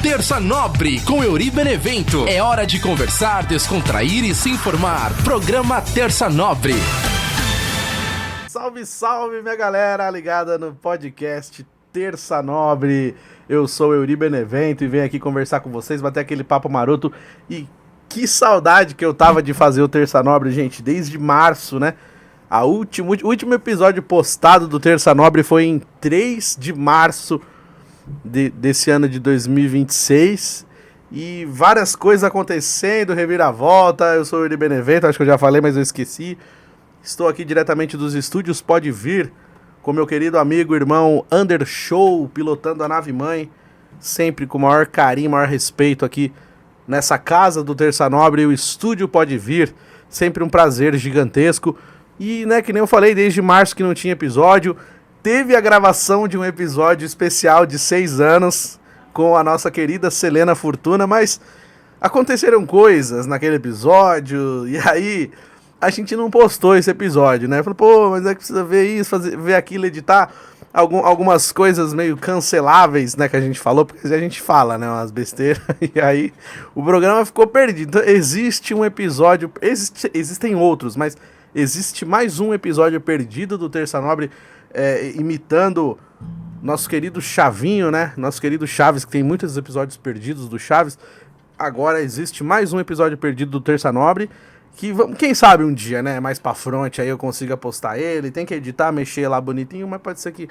Terça Nobre com Euri Benevento. É hora de conversar, descontrair e se informar. Programa Terça Nobre. Salve, salve, minha galera ligada no podcast Terça Nobre. Eu sou o Euri Benevento e venho aqui conversar com vocês, bater aquele papo maroto. E que saudade que eu tava de fazer o Terça Nobre, gente, desde março, né? O último episódio postado do Terça Nobre foi em 3 de março desse ano de 2026. E várias coisas acontecendo, reviravolta. Eu sou o Euri Benevento, acho que eu já falei, mas eu esqueci. Estou aqui diretamente dos estúdios Pode Vir, com meu querido amigo, irmão Under Show, pilotando a nave mãe, sempre com o maior carinho, maior respeito aqui nessa casa do Terça Nobre, o estúdio Pode Vir, sempre um prazer gigantesco. E, né, que nem eu falei, desde março que não tinha episódio, teve a gravação de um episódio especial de 6 anos com a nossa querida Selena Fortuna, mas aconteceram coisas naquele episódio, e aí a gente não postou esse episódio, né? Falou, pô, mas é que precisa ver isso, ver aquilo, editar algumas coisas meio canceláveis, né, que a gente falou, porque a gente fala, né, umas besteiras, e aí o programa ficou perdido. Então existe um episódio, existem outros, mas existe mais um episódio perdido do Terça Nobre, imitando nosso querido Chavinho, né? Nosso querido Chaves, que tem muitos episódios perdidos do Chaves. Agora existe mais um episódio perdido do Terça Nobre, que quem sabe um dia, né? Mais pra frente aí eu consiga postar ele. Tem que editar, mexer lá bonitinho, mas pode ser que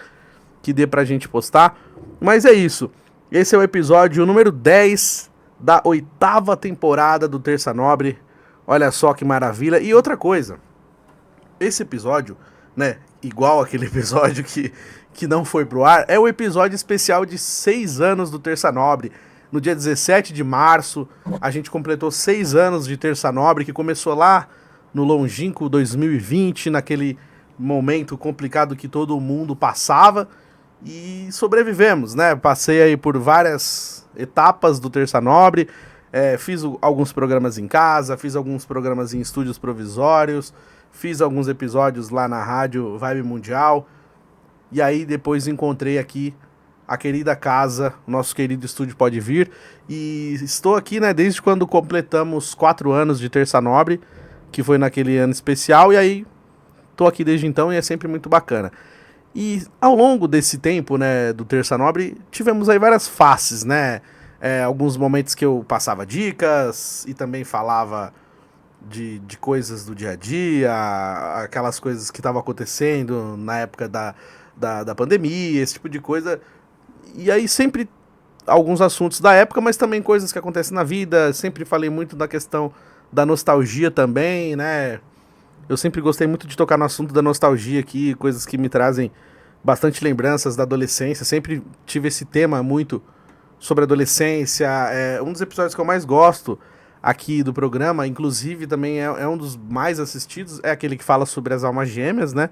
dê pra gente postar. Mas é isso. Esse é o episódio número 10 da 8ª temporada do Terça Nobre. Olha só que maravilha. E outra coisa, esse episódio, né, igual aquele episódio que não foi pro ar, é o episódio especial de 6 anos do Terça Nobre. No dia 17 de março, a gente completou 6 anos de Terça Nobre, que começou lá no longínquo 2020, naquele momento complicado que todo mundo passava, e sobrevivemos, né? Passei aí por várias etapas do Terça Nobre, fiz alguns programas em casa, fiz alguns programas em estúdios provisórios, fiz alguns episódios lá na rádio Vibe Mundial, e aí depois encontrei aqui a querida casa, nosso querido estúdio Pode Vir, e estou aqui, né, desde quando completamos 4 anos de Terça Nobre, que foi naquele ano especial, e aí estou aqui desde então e é sempre muito bacana. E ao longo desse tempo, né, do Terça Nobre, tivemos aí várias faces, né, alguns momentos que eu passava dicas e também falava de coisas do dia a dia, aquelas coisas que estavam acontecendo na época da pandemia, esse tipo de coisa. E aí sempre alguns assuntos da época, mas também coisas que acontecem na vida. Sempre falei muito da questão da nostalgia também, né? Eu sempre gostei muito de tocar no assunto da nostalgia aqui, coisas que me trazem bastante lembranças da adolescência. Sempre tive esse tema muito sobre adolescência. Um dos episódios que eu mais gosto aqui do programa, inclusive também é um dos mais assistidos, é aquele que fala sobre as almas gêmeas, né?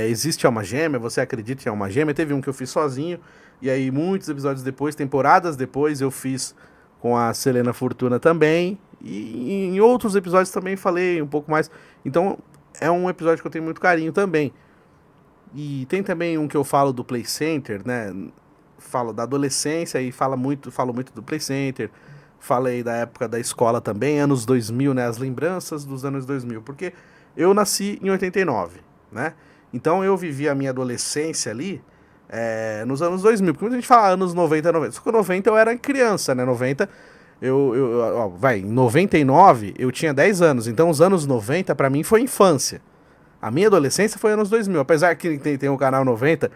Existe alma gêmea, você acredita em alma gêmea? Teve um que eu fiz sozinho, e aí muitos episódios depois, temporadas depois, eu fiz com a Selena Fortuna também, e em outros episódios também falei um pouco mais. Então é um episódio que eu tenho muito carinho também. E tem também um que eu falo do Play Center, né? Falo da adolescência e falo muito do Play Center. Falei da época da escola também, anos 2000, né? As lembranças dos anos 2000, porque eu nasci em 89, né? Então eu vivi a minha adolescência ali nos anos 2000, porque muita gente fala anos 90. Só que 90 eu era criança, né? 90, em 99 eu tinha 10 anos, então os anos 90 pra mim foi infância. A minha adolescência foi anos 2000, apesar que tem o canal 90,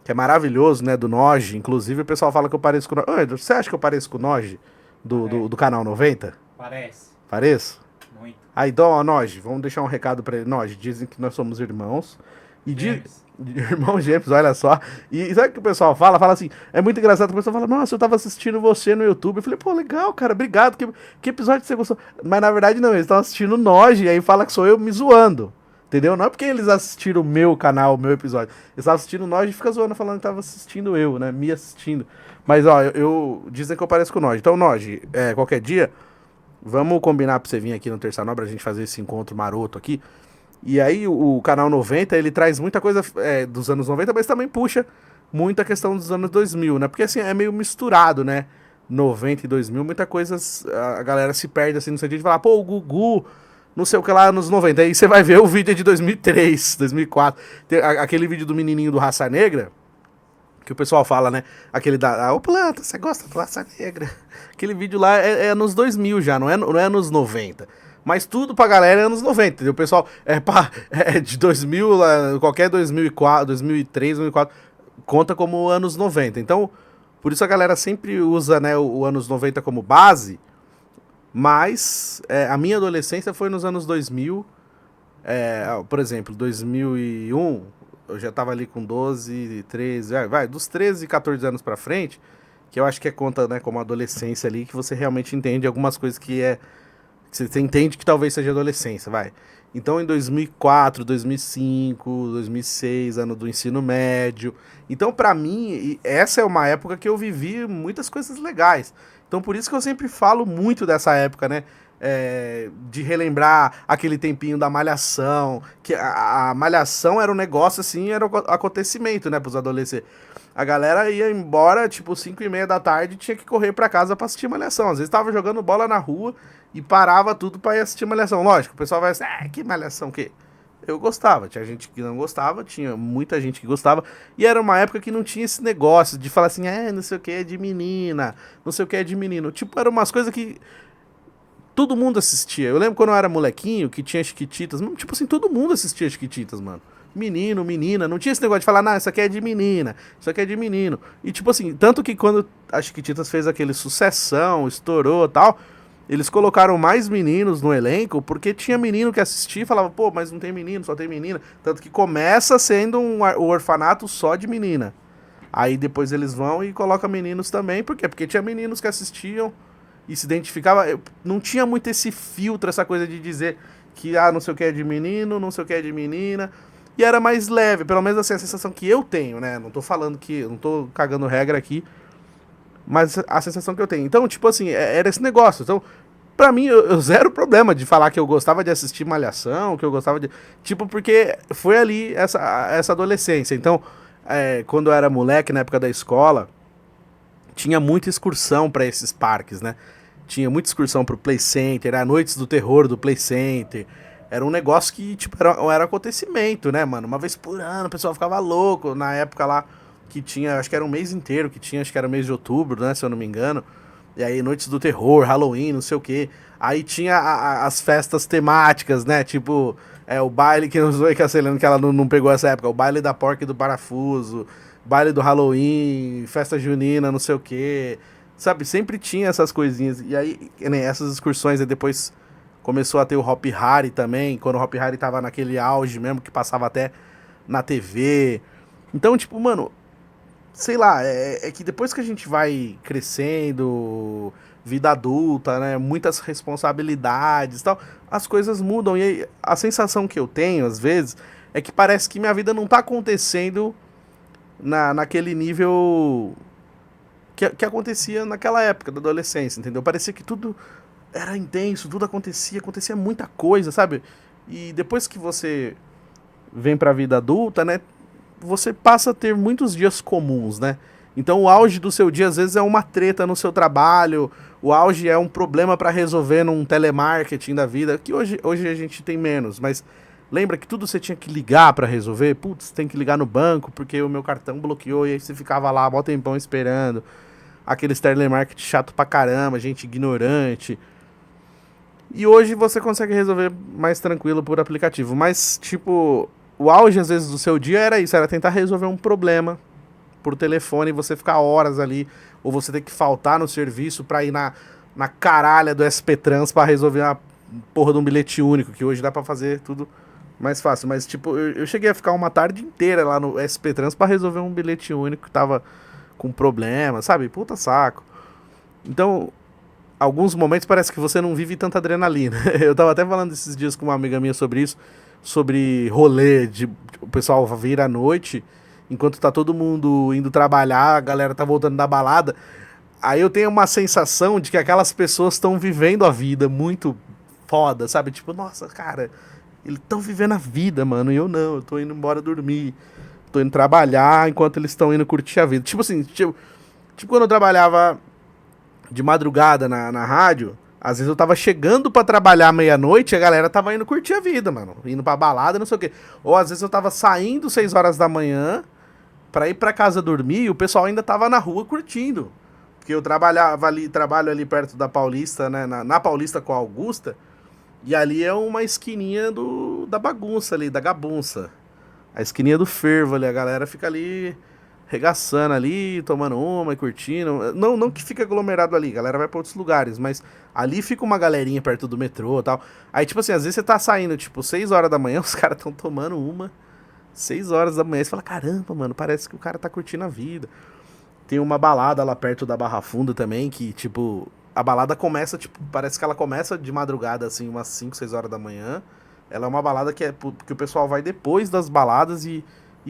que é maravilhoso, né? Do Noge, inclusive o pessoal fala que eu pareço com o Noge. Você acha que eu pareço com o Noge? Do canal 90? Parece. Pareço? Muito. Aí, então, ó, Noge, vamos deixar um recado pra ele. Noge, dizem que nós somos irmãos. E irmãos gêmeos, olha só. E sabe o que o pessoal fala? Fala assim, é muito engraçado, o pessoal fala, nossa, eu tava assistindo você no YouTube. Eu falei, pô, legal, cara, obrigado, que episódio você gostou? Mas na verdade não, eles estão assistindo o Noge, e aí fala que sou eu me zoando. Entendeu? Não é porque eles assistiram o meu canal, o meu episódio. Eles estavam assistindo o Noge e fica zoando, falando que tava assistindo eu, né? Me assistindo. Mas, ó, dizem que eu pareço com o Noge. Então, Noge, qualquer dia, vamos combinar pra você vir aqui no Terça Nobre, a gente fazer esse encontro maroto aqui. E aí, o canal 90, ele traz muita coisa dos anos 90, mas também puxa muita questão dos anos 2000, né? Porque, assim, é meio misturado, né? 90 e 2000, muita coisa a galera se perde assim no sentido de falar, pô, o Gugu, não sei o que lá, nos 90. Aí você vai ver o vídeo de 2003, 2004. Aquele vídeo do menininho do Raça Negra, que o pessoal fala, né? Aquele da, ô Planta, você gosta do Raça Negra? Aquele vídeo lá é nos 2000 já, não é nos 90. Mas tudo pra galera é anos 90, entendeu? O pessoal é de 2000, qualquer 2004, 2003, 2004, conta como anos 90. Então, por isso a galera sempre usa, né, o anos 90 como base, mas a minha adolescência foi nos anos 2000, por exemplo, 2001, eu já tava ali com 12, 13, dos 13, 14 anos pra frente, que eu acho que conta, né, como adolescência ali, que você realmente entende algumas coisas que você entende que talvez seja adolescência, vai. Então, em 2004, 2005, 2006, ano do ensino médio. Então, pra mim, essa é uma época que eu vivi muitas coisas legais. Então, por isso que eu sempre falo muito dessa época, né? De relembrar aquele tempinho da Malhação, que a Malhação era um negócio assim, era um acontecimento, né, pros adolescentes. A galera ia embora, tipo, 5h30 da tarde, tinha que correr pra casa pra assistir Malhação. Às vezes tava jogando bola na rua e parava tudo pra ir assistir Malhação. Lógico, o pessoal vai assim, que Malhação, que? Eu gostava, tinha gente que não gostava, tinha muita gente que gostava, e era uma época que não tinha esse negócio de falar assim, não sei o que é de menina, não sei o que é de menino. Tipo, eram umas coisas que todo mundo assistia. Eu lembro quando eu era molequinho, que tinha Chiquititas, tipo assim, todo mundo assistia Chiquititas, mano. Menino, menina, não tinha esse negócio de falar, não, isso aqui é de menina, isso aqui é de menino. E tipo assim, tanto que quando a Chiquititas fez aquele sucessão, estourou e tal, eles colocaram mais meninos no elenco, porque tinha menino que assistia e falava, pô, mas não tem menino, só tem menina. Tanto que começa sendo o orfanato só de menina. Aí depois eles vão e colocam meninos também, por quê? Porque tinha meninos que assistiam e se identificava, não tinha muito esse filtro, essa coisa de dizer que, não sei o que é de menino, não sei o que é de menina, e era mais leve, pelo menos assim, a sensação que eu tenho, né, não tô falando que, não tô cagando regra aqui, mas a sensação que eu tenho. Então, tipo assim, era esse negócio, então, pra mim, eu zero problema de falar que eu gostava de assistir Malhação, que eu gostava de, tipo, porque foi ali essa adolescência, então, quando eu era moleque, na época da escola, tinha muita excursão pra esses parques, né? Tinha muita excursão pro Play Center, era Noites do Terror do Play Center. Era um negócio que, tipo, era acontecimento, né, mano? Uma vez por ano, o pessoal ficava louco. Na época lá, que tinha, acho que era um mês inteiro, que tinha, acho que era mês de outubro, né, se eu não me engano. E aí, Noites do Terror, Halloween, não sei o quê. Aí tinha as festas temáticas, né, tipo, o baile que não sei que a Celene, que ela não pegou essa época, o baile da Porca e do Parafuso, baile do Halloween, festa junina, não sei o quê. Sabe, sempre tinha essas coisinhas. E aí, né, essas excursões, aí depois começou a ter o Hop Hari também, quando o Hop Hari tava naquele auge mesmo, que passava até na TV. Então, tipo, mano, sei lá, que depois que a gente vai crescendo, vida adulta, né, muitas responsabilidades e tal, as coisas mudam. E aí, a sensação que eu tenho, às vezes, é que parece que minha vida não tá acontecendo naquele nível que acontecia naquela época da adolescência, entendeu? Parecia que tudo era intenso, tudo acontecia muita coisa, sabe? E depois que você vem pra vida adulta, né, você passa a ter muitos dias comuns, né? Então o auge do seu dia às vezes é uma treta no seu trabalho, o auge é um problema pra resolver num telemarketing da vida, que hoje a gente tem menos, mas lembra que tudo você tinha que ligar pra resolver? Putz, tem que ligar no banco porque o meu cartão bloqueou e aí você ficava lá mó tempão esperando. Aqueles telemarketing chato pra caramba, gente ignorante. E hoje você consegue resolver mais tranquilo por aplicativo. Mas, tipo, o auge às vezes do seu dia era isso, era tentar resolver um problema por telefone e você ficar horas ali, ou você ter que faltar no serviço pra ir na caralha do SP Trans pra resolver uma porra de um bilhete único, que hoje dá pra fazer tudo mais fácil. Mas, tipo, eu cheguei a ficar uma tarde inteira lá no SP Trans pra resolver um bilhete único que tava com problema, sabe? Puta saco. Então, alguns momentos parece que você não vive tanta adrenalina. Eu tava até falando esses dias com uma amiga minha sobre isso, sobre rolê, o pessoal vir à noite, enquanto tá todo mundo indo trabalhar, a galera tá voltando da balada. Aí eu tenho uma sensação de que aquelas pessoas estão vivendo a vida muito foda, sabe? Tipo, nossa, cara, eles estão vivendo a vida, mano, e eu não, eu tô indo embora dormir. Tô indo trabalhar enquanto eles estão indo curtir a vida. Tipo assim, tipo quando eu trabalhava de madrugada na rádio, às vezes eu tava chegando pra trabalhar meia-noite e a galera tava indo curtir a vida, mano. Indo pra balada, não sei o quê. Ou às vezes eu tava saindo 6 horas da manhã pra ir pra casa dormir e o pessoal ainda tava na rua curtindo. Porque eu trabalho ali perto da Paulista, né? Na Paulista com a Augusta. E ali é uma esquininha da bagunça ali, da gabunça. A esquininha do fervo ali, a galera fica ali regaçando ali, tomando uma e curtindo. Não que fica aglomerado ali, a galera vai pra outros lugares, mas ali fica uma galerinha perto do metrô e tal. Aí, tipo assim, às vezes você tá saindo, tipo, 6 horas da manhã, os caras tão tomando uma, 6 horas da manhã, você fala, caramba, mano, parece que o cara tá curtindo a vida. Tem uma balada lá perto da Barra Funda também, que, tipo, a balada começa, tipo, parece que ela começa de madrugada, assim, umas 5, 6 horas da manhã. Ela é uma balada que o pessoal vai depois das baladas e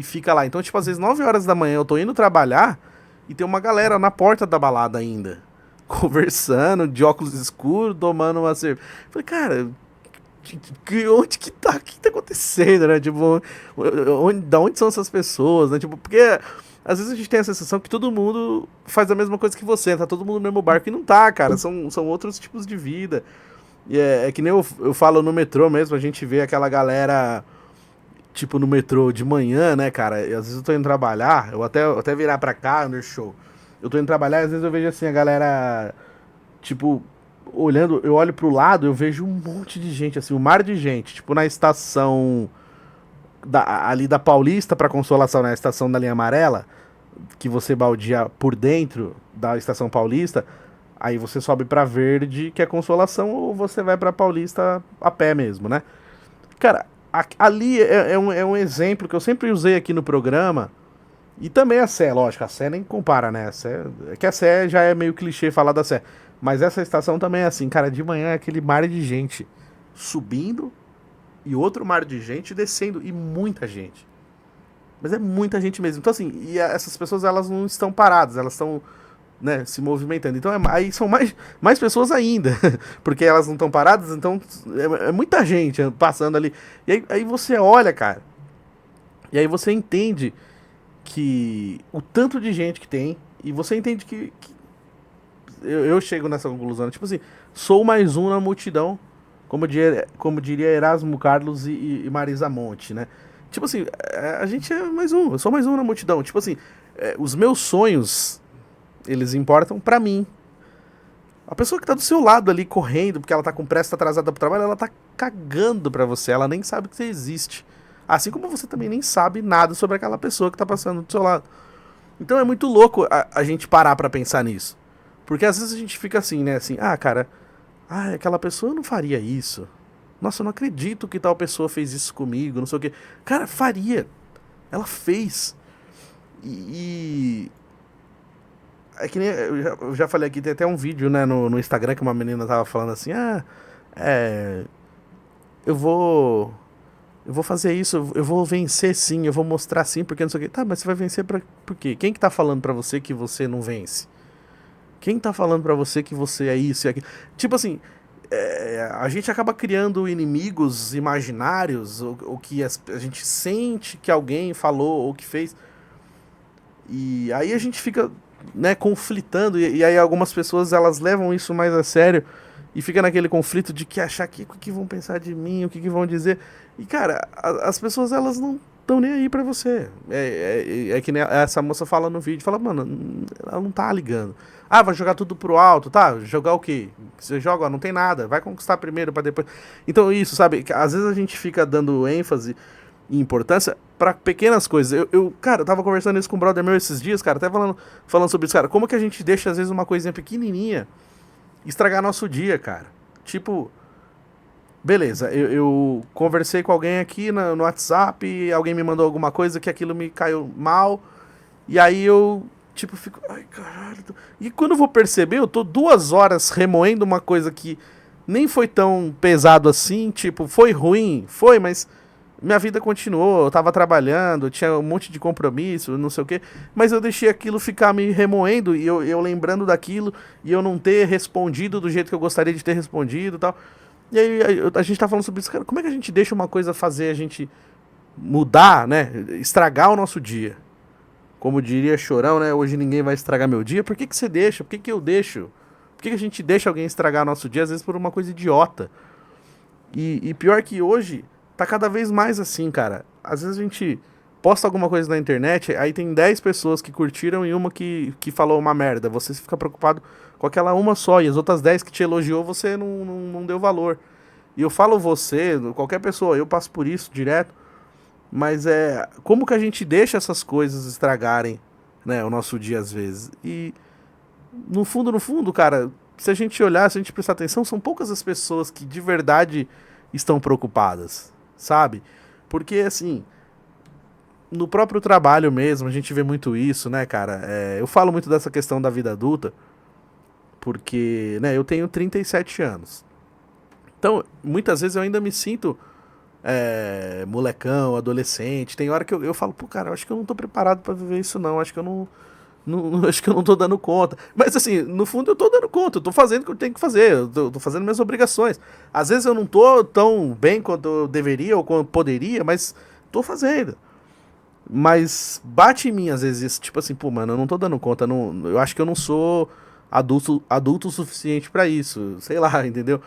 fica lá. Então, tipo, às vezes 9 horas da manhã eu tô indo trabalhar e tem uma galera na porta da balada ainda, conversando, de óculos escuros, tomando uma cerveja. Falei, cara, onde que tá? O que tá acontecendo, né? Tipo, da onde são essas pessoas, né? Tipo, porque às vezes a gente tem a sensação que todo mundo faz a mesma coisa que você, tá todo mundo no mesmo barco e não tá, cara. São outros tipos de vida. E é que nem eu falo no metrô mesmo, a gente vê aquela galera, tipo, no metrô de manhã, né, cara? E às vezes eu tô indo trabalhar, eu até virar pra cá, no show. Eu tô indo trabalhar e às vezes eu vejo assim, a galera, tipo, olhando, eu olho pro lado, eu vejo um monte de gente, assim, um mar de gente, tipo, na estação ali da Paulista pra Consolação, né, a estação da linha amarela, que você baldeia por dentro da estação Paulista, aí você sobe pra Verde, que é Consolação, ou você vai pra Paulista a pé mesmo, né? Cara, ali é um exemplo que eu sempre usei aqui no programa, e também a Sé, lógico, a Sé nem compara, né? É que a Sé já é meio clichê falar da Sé, mas essa estação também é assim, cara, de manhã é aquele mar de gente subindo e outro mar de gente descendo, e muita gente. Mas é muita gente mesmo. Então, assim, essas pessoas, elas não estão paradas, elas estão, né, se movimentando. Então, aí são mais pessoas ainda, porque elas não estão paradas, então é muita gente passando ali. E aí você olha, cara, e aí você entende que o tanto de gente que tem, e você entende que eu chego nessa conclusão, tipo assim, sou mais um na multidão, como diria Erasmo Carlos e Marisa Monte, né? Tipo assim, a gente é mais um, eu sou mais um na multidão. Tipo assim, os meus sonhos, eles importam pra mim. A pessoa que tá do seu lado ali, correndo, porque ela tá com pressa, tá atrasada pro trabalho, ela tá cagando pra você, ela nem sabe que você existe. Assim como você também nem sabe nada sobre aquela pessoa que tá passando do seu lado. Então é muito louco a gente parar pra pensar nisso. Porque às vezes a gente fica assim, né, assim, cara, aquela pessoa não faria isso. Nossa, eu não acredito que tal pessoa fez isso comigo, não sei o quê. Cara, faria. Ela fez. É que nem. Eu já falei aqui, tem até um vídeo, né, no Instagram que uma menina tava falando assim: eu vou. Eu vou fazer isso, eu vou vencer sim, eu vou mostrar sim, porque não sei o quê. Tá, mas você vai vencer por quê? Quem que tá falando pra você que você não vence? Quem tá falando pra você que você é isso e aquilo? Tipo assim. A gente acaba criando inimigos imaginários, ou que a gente sente que alguém falou ou que fez. E aí a gente fica, né, conflitando, e aí algumas pessoas elas levam isso mais a sério e fica naquele conflito de que achar que o que vão pensar de mim, o que vão dizer. E cara, as pessoas elas não estão nem aí pra você. É que nem essa moça fala no vídeo, fala, mano, ela não tá ligando. Vai jogar tudo pro alto, tá? Jogar o quê? Você joga, não tem nada, vai conquistar primeiro pra depois. Então isso, sabe, às vezes a gente fica dando ênfase e importância pra pequenas coisas. Cara, eu tava conversando isso com um brother meu esses dias, cara, até falando sobre isso, cara, como que a gente deixa às vezes uma coisinha pequenininha estragar nosso dia, cara. Tipo, beleza, eu conversei com alguém aqui no WhatsApp, alguém me mandou alguma coisa que aquilo me caiu mal, e aí eu, tipo, fico, ai, caralho. E quando eu vou perceber, eu tô 2 horas remoendo uma coisa que nem foi tão pesado assim, tipo, foi ruim, foi, mas minha vida continuou, eu tava trabalhando, tinha um monte de compromisso, não sei o quê, mas eu deixei aquilo ficar me remoendo, e eu lembrando daquilo, e eu não ter respondido do jeito que eu gostaria de ter respondido e tal. E aí a gente tá falando sobre isso, cara, como é que a gente deixa uma coisa fazer a gente mudar, né, estragar o nosso dia? Como diria Chorão, né, hoje ninguém vai estragar meu dia, por que você deixa? Por que eu deixo Por que a gente deixa alguém estragar nosso dia, às vezes por uma coisa idiota? E pior que hoje, tá cada vez mais assim, cara. Às vezes a gente posta alguma coisa na internet, aí tem 10 pessoas que curtiram e uma que falou uma merda. Você fica preocupado com aquela uma só, e as outras 10 que te elogiou, você não deu valor. E eu falo você, qualquer pessoa, eu passo por isso direto, mas como que a gente deixa essas coisas estragarem, né, o nosso dia às vezes? E no fundo, cara, se a gente olhar, se a gente prestar atenção, são poucas as pessoas que de verdade estão preocupadas, sabe? Porque, assim, no próprio trabalho mesmo, a gente vê muito isso, né, cara? Eu falo muito dessa questão da vida adulta, porque, né, eu tenho 37 anos. Então, muitas vezes eu ainda me sinto molecão, adolescente. Tem hora que eu falo, pô, cara, eu acho que eu não tô preparado pra viver isso, não. Acho que eu acho que eu não tô dando conta. Mas assim, no fundo eu tô dando conta, eu tô fazendo o que eu tenho que fazer, eu tô fazendo minhas obrigações. Às vezes eu não tô tão bem quanto eu deveria ou quanto poderia, mas tô fazendo. Mas bate em mim às vezes isso, tipo assim, pô, mano, eu não tô dando conta, eu acho que eu não sou adulto o suficiente pra isso, sei lá, entendeu?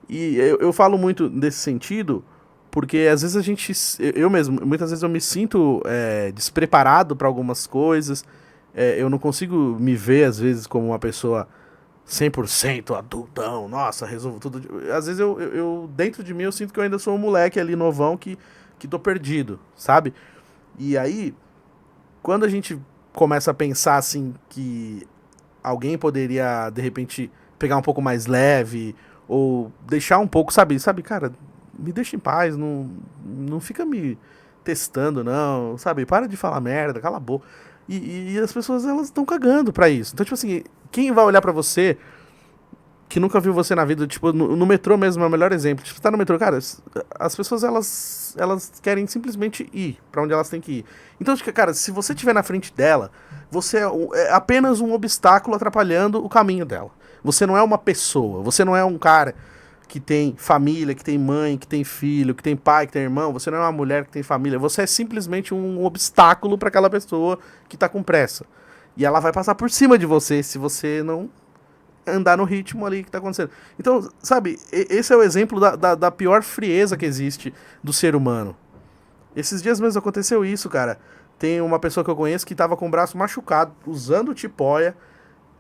E eu falo muito nesse sentido, porque às vezes eu mesmo, muitas vezes eu me sinto despreparado pra algumas coisas. Eu não consigo me ver, às vezes, como uma pessoa 100% adultão, nossa, resolvo tudo. Às vezes dentro de mim, eu sinto que eu ainda sou um moleque ali novão que tô perdido, sabe? E aí, quando a gente começa a pensar, assim, que alguém poderia, de repente, pegar um pouco mais leve, ou deixar um pouco, sabe, cara, me deixa em paz, não fica me testando, não, sabe? Para de falar merda, cala a boca. E as pessoas, elas estão cagando pra isso. Então, tipo assim, quem vai olhar pra você que nunca viu você na vida, tipo, no metrô mesmo é o melhor exemplo. Tipo, você tá no metrô, cara, as pessoas, elas querem simplesmente ir pra onde elas têm que ir. Então, cara, se você estiver na frente dela, você é apenas um obstáculo atrapalhando o caminho dela. Você não é uma pessoa, você não é um cara que tem família, que tem mãe, que tem filho, que tem pai, que tem irmão, você não é uma mulher que tem família, você é simplesmente um obstáculo para aquela pessoa que tá com pressa. E ela vai passar por cima de você se você não andar no ritmo ali que tá acontecendo. Então, sabe, esse é o exemplo da pior frieza que existe do ser humano. Esses dias mesmo aconteceu isso, cara. Tem uma pessoa que eu conheço que tava com o braço machucado, usando tipóia,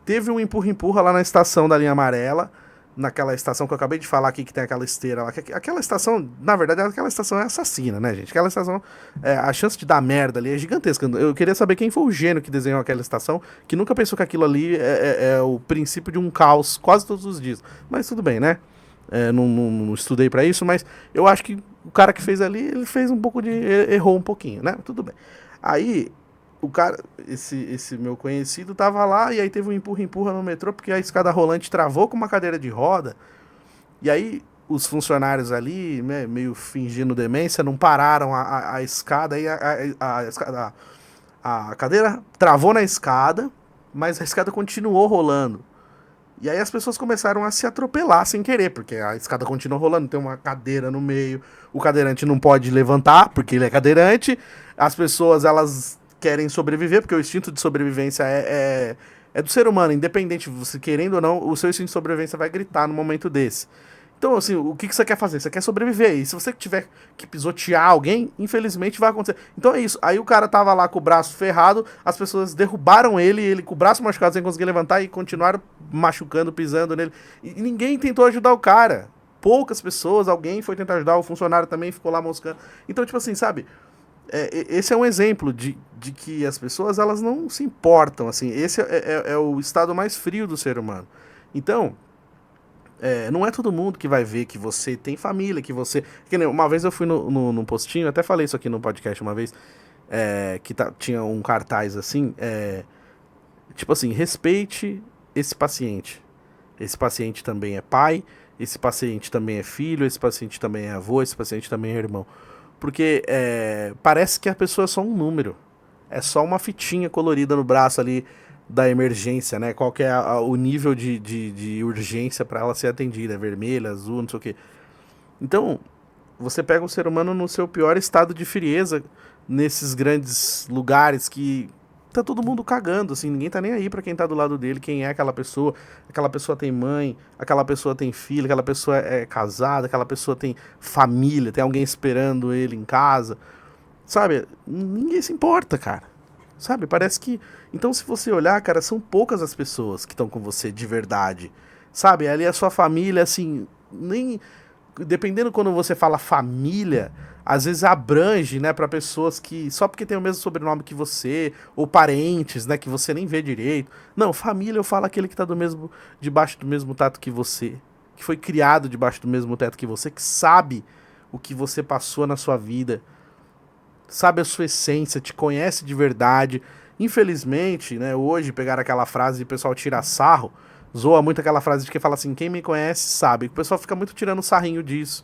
teve um empurra-empurra lá na estação da linha amarela, naquela estação que eu acabei de falar aqui, que tem aquela esteira lá. Aquela estação, na verdade, aquela estação é assassina, né, gente? Aquela estação, a chance de dar merda ali é gigantesca. Eu queria saber quem foi o gênio que desenhou aquela estação, que nunca pensou que aquilo ali é o princípio de um caos quase todos os dias. Mas tudo bem, né? Não estudei pra isso, mas eu acho que o cara que fez ali, ele fez um pouco de... errou um pouquinho, né? Tudo bem. Aí, o cara, esse meu conhecido tava lá, e aí teve um empurra-empurra no metrô, porque a escada rolante travou com uma cadeira de roda, e aí os funcionários ali, né, meio fingindo demência, não pararam a escada, aí a cadeira travou na escada, mas a escada continuou rolando. E aí as pessoas começaram a se atropelar sem querer, porque a escada continua rolando, tem uma cadeira no meio, o cadeirante não pode levantar, porque ele é cadeirante, as pessoas, elas querem sobreviver, porque o instinto de sobrevivência é do ser humano, independente, você querendo ou não, o seu instinto de sobrevivência vai gritar no momento desse. Então, assim, o que você quer fazer? Você quer sobreviver. E se você tiver que pisotear alguém, infelizmente vai acontecer. Então é isso. Aí o cara tava lá com o braço ferrado, as pessoas derrubaram ele com o braço machucado sem conseguir levantar e continuaram machucando, pisando nele. E ninguém tentou ajudar o cara. Poucas pessoas, alguém foi tentar ajudar, o funcionário também ficou lá moscando. Então, tipo assim, sabe? Esse é um exemplo de que as pessoas, elas não se importam, assim. Esse é o estado mais frio do ser humano. Então... não é todo mundo que vai ver que você tem família, que você... Uma vez eu fui no postinho, até falei isso aqui no podcast uma vez, tinha um cartaz assim, tipo assim, respeite esse paciente. Esse paciente também é pai, esse paciente também é filho, esse paciente também é avô, esse paciente também é irmão. Porque parece que a pessoa é só um número. É só uma fitinha colorida no braço ali, da emergência, né? Qual que é o nível de urgência para ela ser atendida, é vermelho, azul, não sei o quê. Então, você pega o ser humano no seu pior estado de frieza, nesses grandes lugares que tá todo mundo cagando, assim, ninguém tá nem aí pra quem tá do lado dele, quem é aquela pessoa tem mãe, aquela pessoa tem filho, aquela pessoa é casada, aquela pessoa tem família, tem alguém esperando ele em casa, sabe? Ninguém se importa, cara, sabe? Parece que... Então, se você olhar, cara, são poucas as pessoas que estão com você de verdade, sabe? Ali a sua família, assim, nem... Dependendo quando você fala família, às vezes abrange, né, para pessoas que só porque tem o mesmo sobrenome que você, ou parentes, né, que você nem vê direito. Não, família eu falo aquele que tá debaixo do mesmo teto que você, que foi criado debaixo do mesmo teto que você, que sabe o que você passou na sua vida, sabe a sua essência, te conhece de verdade. Infelizmente, né, hoje pegaram aquela frase e o pessoal tira sarro, zoa muito aquela frase de que fala assim, quem me conhece sabe. O pessoal fica muito tirando sarrinho disso.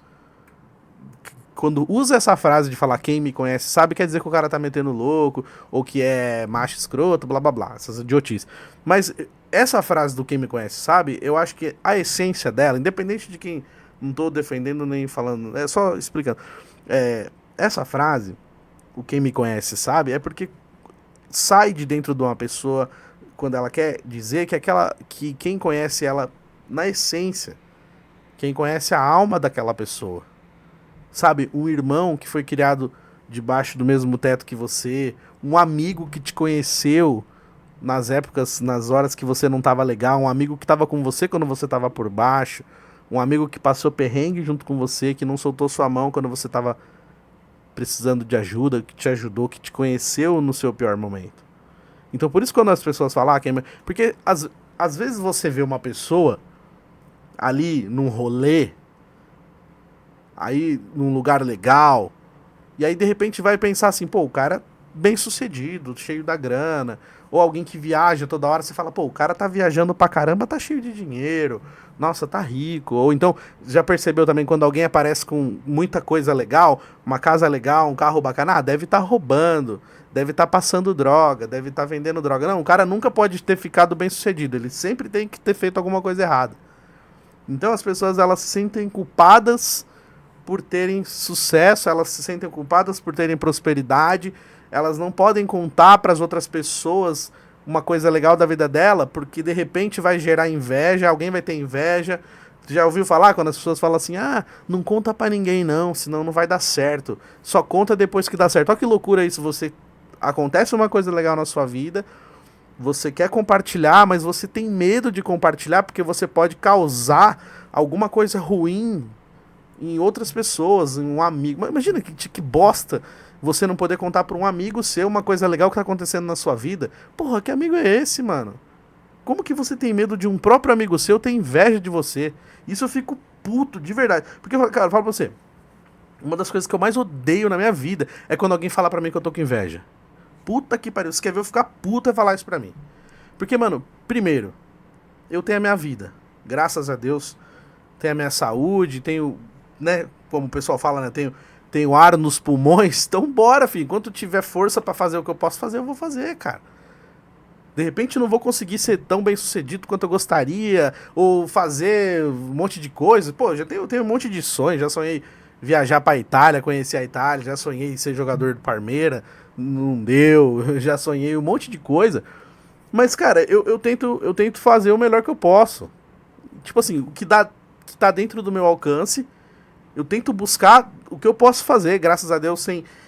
Quando usa essa frase de falar quem me conhece sabe, quer dizer que o cara tá metendo louco, ou que é macho escroto, blá blá blá, essas idiotices. Mas essa frase do quem me conhece sabe, eu acho que a essência dela, independente de quem, não tô defendendo nem falando, é só explicando. Essa frase, o quem me conhece sabe, é porque sai de dentro de uma pessoa quando ela quer dizer que quem conhece ela na essência, quem conhece a alma daquela pessoa, sabe, um irmão que foi criado debaixo do mesmo teto que você, um amigo que te conheceu nas horas que você não tava legal, um amigo que tava com você quando você tava por baixo, um amigo que passou perrengue junto com você, que não soltou sua mão quando você tava precisando de ajuda, que te ajudou, que te conheceu no seu pior momento. Então por isso quando as pessoas falam... Porque às vezes você vê uma pessoa ali num rolê, aí num lugar legal, e aí de repente vai pensar assim, pô, o cara bem sucedido, cheio da grana, ou alguém que viaja toda hora, você fala, pô, o cara tá viajando pra caramba, tá cheio de dinheiro, nossa, tá rico. Ou então, já percebeu também quando alguém aparece com muita coisa legal, uma casa legal, um carro bacana, deve estar roubando, deve estar passando droga, deve estar vendendo droga. Não, o cara nunca pode ter ficado bem sucedido, ele sempre tem que ter feito alguma coisa errada. Então as pessoas, elas se sentem culpadas por terem sucesso, elas se sentem culpadas por terem prosperidade, elas não podem contar para as outras pessoas uma coisa legal da vida dela, porque de repente vai gerar inveja, alguém vai ter inveja. Já ouviu falar quando as pessoas falam assim, não conta pra ninguém não, senão não vai dar certo, só conta depois que dá certo. Olha que loucura isso, acontece uma coisa legal na sua vida, você quer compartilhar, mas você tem medo de compartilhar porque você pode causar alguma coisa ruim em outras pessoas, em um amigo. Mas imagina que bosta você não poder contar pra um amigo seu uma coisa legal que tá acontecendo na sua vida. Porra, que amigo é esse, mano? Como que você tem medo de um próprio amigo seu ter inveja de você? Isso eu fico puto, de verdade. Porque, cara, eu falo pra você, uma das coisas que eu mais odeio na minha vida é quando alguém fala pra mim que eu tô com inveja. Puta que pariu, você quer ver eu ficar puto e falar isso pra mim. Porque, mano, primeiro, eu tenho a minha vida, graças a Deus, tenho a minha saúde, tenho, né, como o pessoal fala, né, tenho ar nos pulmões, então bora, filho, enquanto tiver força pra fazer o que eu posso fazer, eu vou fazer, cara. De repente eu não vou conseguir ser tão bem sucedido quanto eu gostaria, ou fazer um monte de coisa. Pô, eu tenho um monte de sonhos, já sonhei viajar pra Itália, conhecer a Itália, já sonhei ser jogador do Parmeira, não deu, já sonhei um monte de coisa. Mas, cara, eu tento fazer o melhor que eu posso. Tipo assim, o que tá dentro do meu alcance, eu tento buscar o que eu posso fazer, graças a Deus,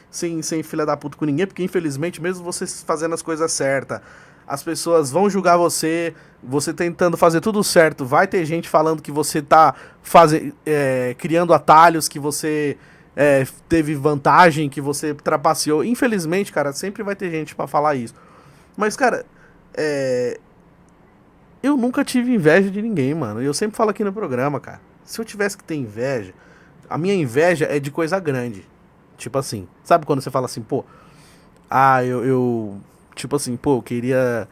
sem filha da puta com ninguém, porque infelizmente, mesmo você fazendo as coisas certas, as pessoas vão julgar você tentando fazer tudo certo, vai ter gente falando que você tá criando atalhos, que você teve vantagem, que você trapaceou. Infelizmente, cara, sempre vai ter gente pra falar isso. Mas, cara, eu nunca tive inveja de ninguém, mano. Eu sempre falo aqui no programa, cara, se eu tivesse que ter inveja, a minha inveja é de coisa grande. Tipo assim, sabe quando você fala assim, pô, tipo assim, pô, eu queria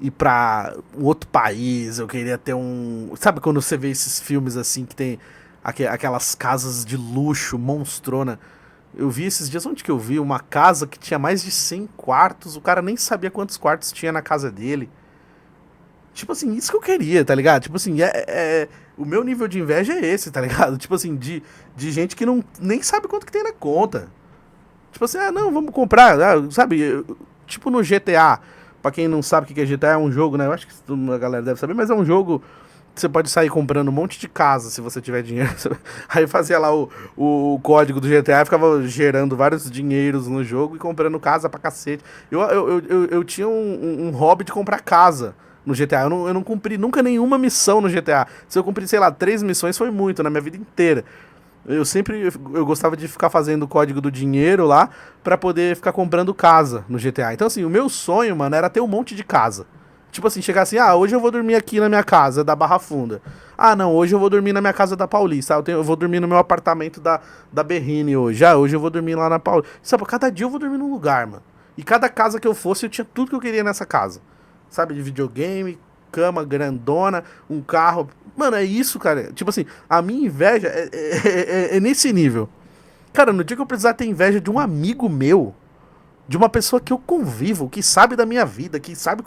ir pra um outro país, eu queria ter um... Sabe quando você vê esses filmes assim, que tem aquelas casas de luxo, monstrona? Eu vi esses dias, onde que eu vi? Uma casa que tinha mais de 100 quartos, o cara nem sabia quantos quartos tinha na casa dele. Tipo assim, isso que eu queria, tá ligado? Tipo assim, o meu nível de inveja é esse, tá ligado? Tipo assim, de gente que nem sabe quanto que tem na conta. Tipo assim, não, vamos comprar, sabe? Tipo no GTA, Pra quem não sabe o que é GTA, é um jogo, né? Eu acho que a galera deve saber, mas é um jogo que você pode sair comprando um monte de casa se você tiver dinheiro. Aí fazia lá o código do GTA e ficava gerando vários dinheiros no jogo e comprando casa pra cacete. Eu tinha um hobby de comprar casa no GTA. Eu não cumpri nunca nenhuma missão no GTA. Se eu cumpri, sei lá, 3 missões foi muito na minha vida inteira. Eu gostava de ficar fazendo o código do dinheiro lá pra poder ficar comprando casa no GTA. Então, assim, o meu sonho, mano, era ter um monte de casa. Tipo assim, chegar assim, hoje eu vou dormir aqui na minha casa da Barra Funda. Não, hoje eu vou dormir na minha casa da Paulista. Eu vou dormir no meu apartamento da Berrine hoje. Hoje eu vou dormir lá na Paulista. Sabe, cada dia eu vou dormir num lugar, mano. E cada casa que eu fosse, eu tinha tudo que eu queria nessa casa. Sabe, de videogame, cama grandona, um carro. Mano, é isso, cara. Tipo assim, a minha inveja é nesse nível. Cara, no dia que eu precisar ter inveja de um amigo meu, de uma pessoa que eu convivo, que sabe da minha vida, que sabe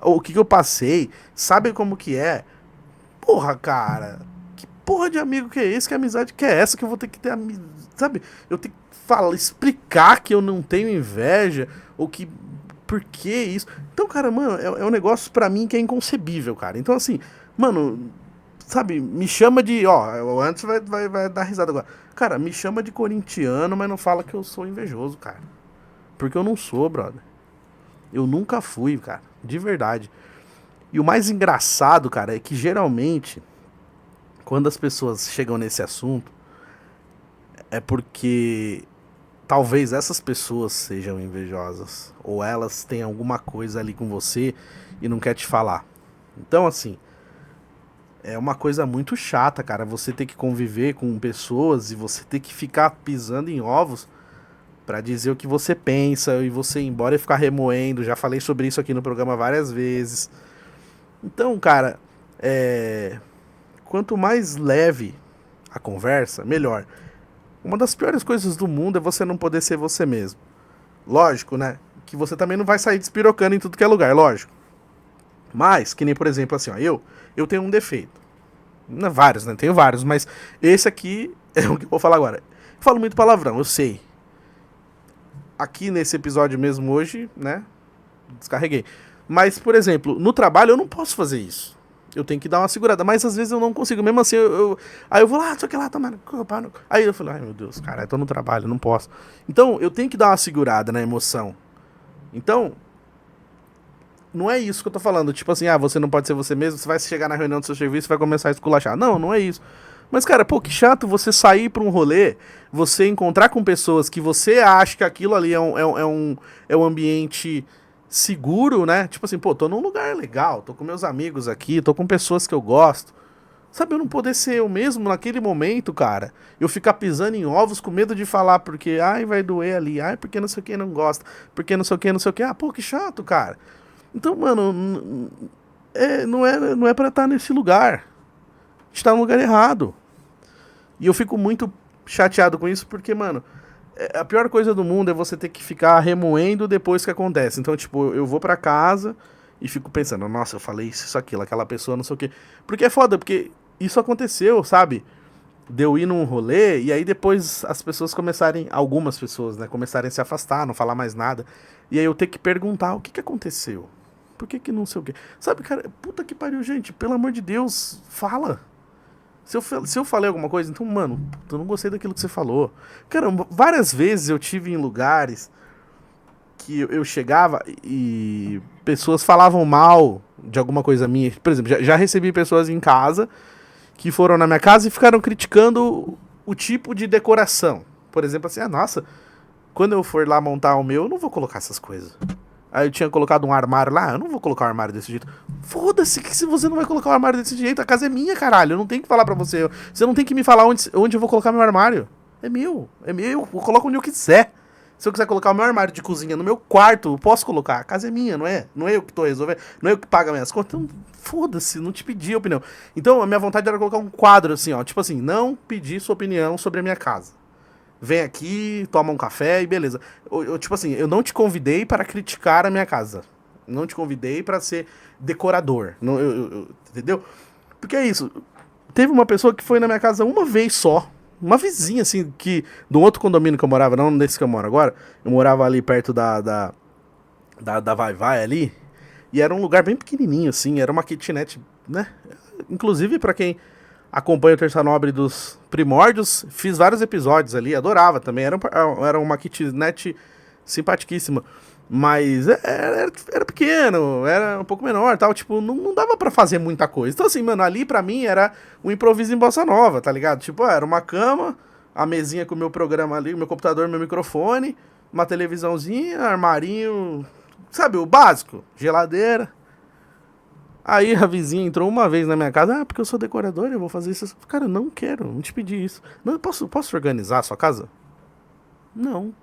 o que eu passei, sabe como que é. Porra, cara, que porra de amigo que é esse? Que amizade que é essa que eu vou ter que ter, sabe? Eu tenho que explicar que eu não tenho inveja, ou que... Por que isso? Então, cara, mano, é um negócio pra mim que é inconcebível, cara. Então, assim, mano, sabe, me chama de... antes vai dar risada agora. Cara, me chama de corintiano, mas não fala que eu sou invejoso, cara. Porque eu não sou, brother. Eu nunca fui, cara. De verdade. E o mais engraçado, cara, é que geralmente, quando as pessoas chegam nesse assunto, é porque talvez essas pessoas sejam invejosas. Ou elas têm alguma coisa ali com você e não quer te falar. Então, assim, é uma coisa muito chata, cara. Você ter que conviver com pessoas e você ter que ficar pisando em ovos pra dizer o que você pensa e você ir embora e ficar remoendo. Já falei sobre isso aqui no programa várias vezes. Então, cara, quanto mais leve a conversa, melhor. Uma das piores coisas do mundo é você não poder ser você mesmo. Lógico, né? Que você também não vai sair despirocando em tudo que é lugar, lógico. Mas, que nem, por exemplo, assim, eu tenho um defeito. Não, vários, né? Tenho vários, mas esse aqui é o que eu vou falar agora. Eu falo muito palavrão, eu sei. Aqui nesse episódio mesmo hoje, né? Descarreguei. Mas, por exemplo, no trabalho eu não posso fazer isso. Eu tenho que dar uma segurada, mas às vezes eu não consigo. Mesmo assim, aí eu vou lá, só que lá, tomar. Aí eu falo, ai meu Deus, cara, eu tô no trabalho, não posso. Então, eu tenho que dar uma segurada na emoção. Então, não é isso que eu tô falando. Tipo assim, você não pode ser você mesmo, você vai chegar na reunião do seu serviço e vai começar a esculachar. Não, não é isso. Mas, cara, pô, que chato você sair pra um rolê, você encontrar com pessoas que você acha que aquilo ali é um ambiente seguro, né? Tipo assim, pô, tô num lugar legal, tô com meus amigos aqui, tô com pessoas que eu gosto. Sabe, eu não poder ser eu mesmo naquele momento, cara. Eu ficar pisando em ovos com medo de falar porque, vai doer ali, porque não sei o que não gosta, porque não sei o que, não sei o que. Pô, que chato, cara. Então, mano, não é pra estar nesse lugar. A gente tá no lugar errado. E eu fico muito chateado com isso porque, mano, a pior coisa do mundo é você ter que ficar remoendo depois que acontece. Então, tipo, eu vou pra casa e fico pensando, nossa, eu falei isso, aquilo, aquela pessoa, não sei o quê. Porque é foda, porque isso aconteceu, sabe? De eu ir num rolê e aí depois as pessoas algumas pessoas, né, começarem a se afastar, não falar mais nada. E aí eu ter que perguntar, o que aconteceu? Por que não sei o quê? Sabe, cara, puta que pariu, gente, pelo amor de Deus, fala. Se eu falei alguma coisa, então, mano, eu não gostei daquilo que você falou. Caramba, várias vezes eu tive em lugares que eu chegava e pessoas falavam mal de alguma coisa minha. Por exemplo, já recebi pessoas em casa que foram na minha casa e ficaram criticando o tipo de decoração. Por exemplo, assim, nossa, quando eu for lá montar o meu, eu não vou colocar essas coisas. Aí eu tinha colocado um armário lá, eu não vou colocar um armário desse jeito. Foda-se, que se você não vai colocar um armário desse jeito, a casa é minha, caralho. Eu não tenho que falar pra você. Você não tem que me falar onde eu vou colocar meu armário. É meu, eu coloco onde eu quiser. Se eu quiser colocar o meu armário de cozinha no meu quarto, eu posso colocar. A casa é minha, não é? Não é eu que tô resolvendo, não é eu que pago minhas contas. Então, foda-se, não te pedi a opinião. Então, a minha vontade era colocar um quadro assim, ó. Tipo assim, não pedir sua opinião sobre a minha casa. Vem aqui, toma um café e beleza. Tipo assim, eu não te convidei para criticar a minha casa. Não te convidei para ser decorador. Não, entendeu? Porque é isso. Teve uma pessoa que foi na minha casa uma vez só. Uma vizinha, assim, que... Do outro condomínio que eu morava, não nesse que eu moro agora. Eu morava ali perto da Vai-Vai ali. E era um lugar bem pequenininho, assim, era uma kitnet, né? Inclusive, pra quem acompanha o Terça Nobre dos primórdios, fiz vários episódios ali, adorava também. Era uma kitnet simpaticíssima. Mas era pequeno, era um pouco menor, tal, tipo, não dava pra fazer muita coisa. Então, assim, mano, ali pra mim era um improviso em bossa nova, tá ligado? Tipo, era uma cama, a mesinha com o meu programa ali, o meu computador, meu microfone, uma televisãozinha, armarinho, sabe, o básico, geladeira. Aí a vizinha entrou uma vez na minha casa, porque eu sou decorador, eu vou fazer isso. Cara, eu não quero, não te pedi isso. Não, posso organizar a sua casa? Não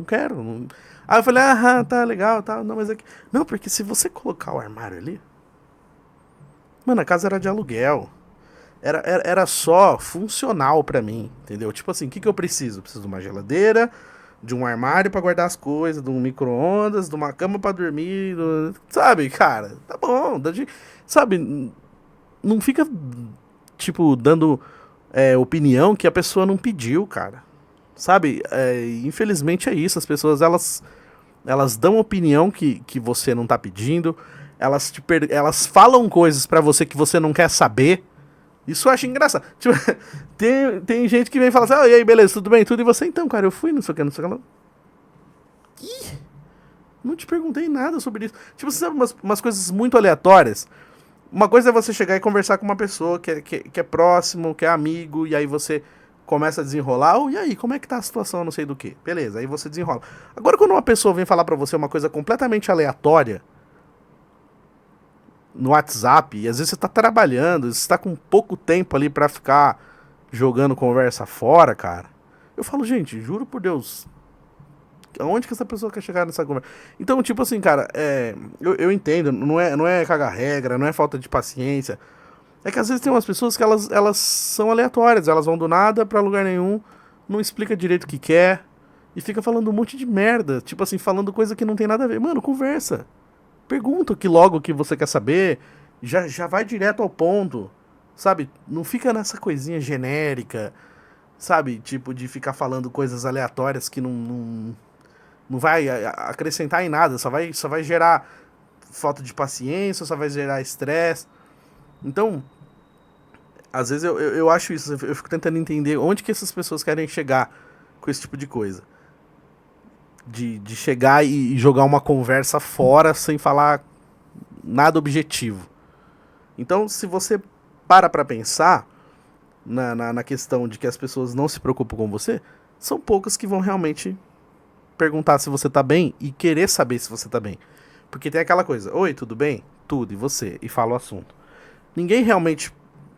quero. Não. Aí eu falei, tá legal, tá. Não, mas aqui. Não, porque se você colocar o armário ali. Mano, a casa era de aluguel. Era só funcional pra mim, entendeu? Tipo assim, o que eu preciso? Eu preciso de uma geladeira, de um armário pra guardar as coisas, de um micro-ondas, de uma cama pra dormir, sabe, cara? Tá bom, sabe? Não fica, tipo, dando opinião que a pessoa não pediu, cara. Sabe? Infelizmente é isso, as pessoas, elas dão opinião que você não tá pedindo, elas falam coisas pra você que você não quer saber. Isso eu acho engraçado. Tipo, tem gente que vem e fala assim, e aí, beleza, tudo bem, tudo, e você, então, cara, eu fui, não sei o que, não sei o que. Ih, não te perguntei nada sobre isso. Tipo, você sabe umas coisas muito aleatórias. Uma coisa é você chegar e conversar com uma pessoa que é próximo, que é amigo, e aí você começa a desenrolar, e aí, como é que tá a situação, não sei do que. Beleza, aí você desenrola. Agora, quando uma pessoa vem falar pra você uma coisa completamente aleatória, no WhatsApp, e às vezes você tá trabalhando, você tá com pouco tempo ali pra ficar jogando conversa fora, cara. Eu falo, gente, juro por Deus, aonde que essa pessoa quer chegar nessa conversa? Então, tipo assim, cara, eu entendo, não é cagar regra, não é falta de paciência. É que às vezes tem umas pessoas que elas são aleatórias, elas vão do nada pra lugar nenhum, não explica direito o que quer, e fica falando um monte de merda, tipo assim, falando coisa que não tem nada a ver. Mano, conversa. Pergunta que logo que você quer saber, já vai direto ao ponto, sabe? Não fica nessa coisinha genérica, sabe? Tipo, de ficar falando coisas aleatórias que não vai acrescentar em nada, só vai gerar falta de paciência, só vai gerar estresse. Então, às vezes eu acho isso, eu fico tentando entender onde que essas pessoas querem chegar com esse tipo de coisa. De chegar e jogar uma conversa fora sem falar nada objetivo. Então, se você para pensar na questão de que as pessoas não se preocupam com você, são poucas que vão realmente perguntar se você tá bem e querer saber se você tá bem. Porque tem aquela coisa, oi, tudo bem? Tudo, e você? E fala o assunto. Ninguém realmente,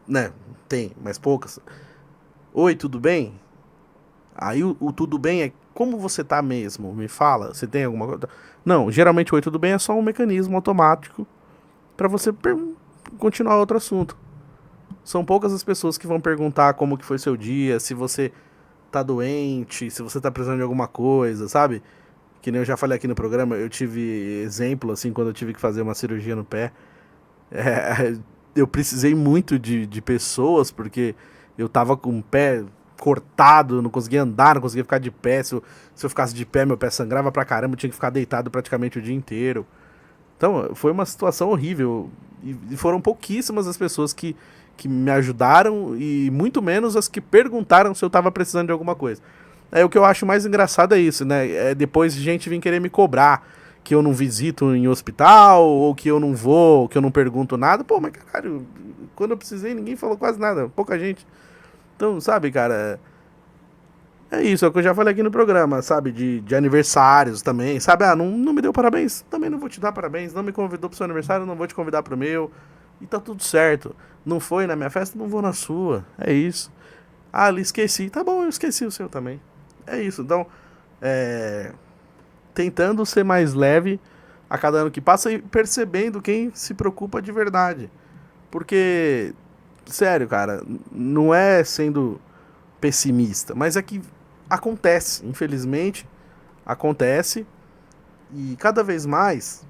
né, tem, mas poucas. Oi, tudo bem? Aí o tudo bem é como você tá mesmo? Me fala, você tem alguma coisa? Não, geralmente oi, tudo bem é só um mecanismo automático pra você continuar outro assunto. São poucas as pessoas que vão perguntar como que foi seu dia, se você tá doente, se você tá precisando de alguma coisa, sabe? Que nem eu já falei aqui no programa, eu tive exemplo, assim, quando eu tive que fazer uma cirurgia no pé. Eu precisei muito de pessoas, porque eu tava com o pé cortado, não conseguia andar, não conseguia ficar de pé. Se eu ficasse de pé, meu pé sangrava pra caramba, eu tinha que ficar deitado praticamente o dia inteiro. Então, foi uma situação horrível. E foram pouquíssimas as pessoas que me ajudaram e muito menos as que perguntaram se eu tava precisando de alguma coisa. O que eu acho mais engraçado é isso, né? É depois gente vir querer me cobrar que eu não visito em hospital, ou que eu não vou, ou que eu não pergunto nada. Pô, mas caralho, quando eu precisei ninguém falou quase nada, pouca gente. Então, sabe, cara, é isso, é o que eu já falei aqui no programa, sabe, de aniversários também, sabe, não me deu parabéns, também não vou te dar parabéns, não me convidou pro seu aniversário, não vou te convidar pro meu, e tá tudo certo. Não foi na minha festa, não vou na sua, é isso. Ah, ali esqueci, tá bom, eu esqueci o seu também. É isso, então, tentando ser mais leve a cada ano que passa e percebendo quem se preocupa de verdade. Porque, sério, cara, não é sendo pessimista, mas é que acontece, infelizmente, acontece, e cada vez mais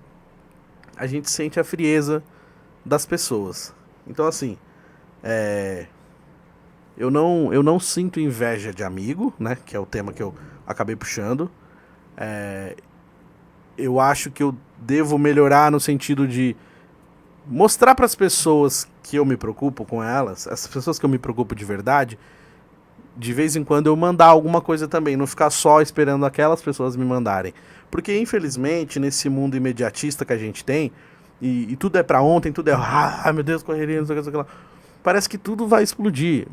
a gente sente a frieza das pessoas. Então, assim, eu não sinto inveja de amigo, né, que é o tema que eu acabei puxando. eu acho que eu devo melhorar no sentido de mostrar para as pessoas que eu me preocupo com elas, as pessoas que eu me preocupo de verdade, de vez em quando eu mandar alguma coisa também, não ficar só esperando aquelas pessoas me mandarem. Porque, infelizmente, nesse mundo imediatista que a gente tem, e tudo é pra ontem, tudo é, meu Deus, correria, não sei o que lá, parece que tudo vai explodir.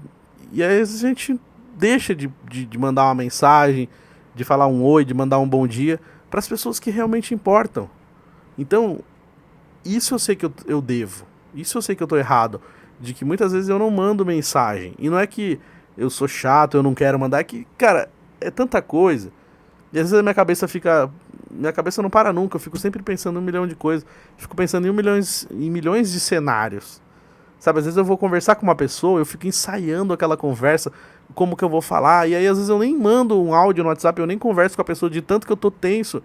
E aí a gente deixa de mandar uma mensagem, de falar um oi, de mandar um bom dia, para as pessoas que realmente importam. Então, isso eu sei que eu devo. Isso eu sei que eu tô errado. De que muitas vezes eu não mando mensagem. E não é que eu sou chato, eu não quero mandar. É que, cara, é tanta coisa. E às vezes a minha cabeça fica... Minha cabeça não para nunca. Eu fico sempre pensando em 1 milhão de coisas. Fico pensando em milhões de cenários. Sabe, às vezes eu vou conversar com uma pessoa, eu fico ensaiando aquela conversa, como que eu vou falar. E aí às vezes eu nem mando um áudio no WhatsApp, eu nem converso com a pessoa de tanto que eu tô tenso.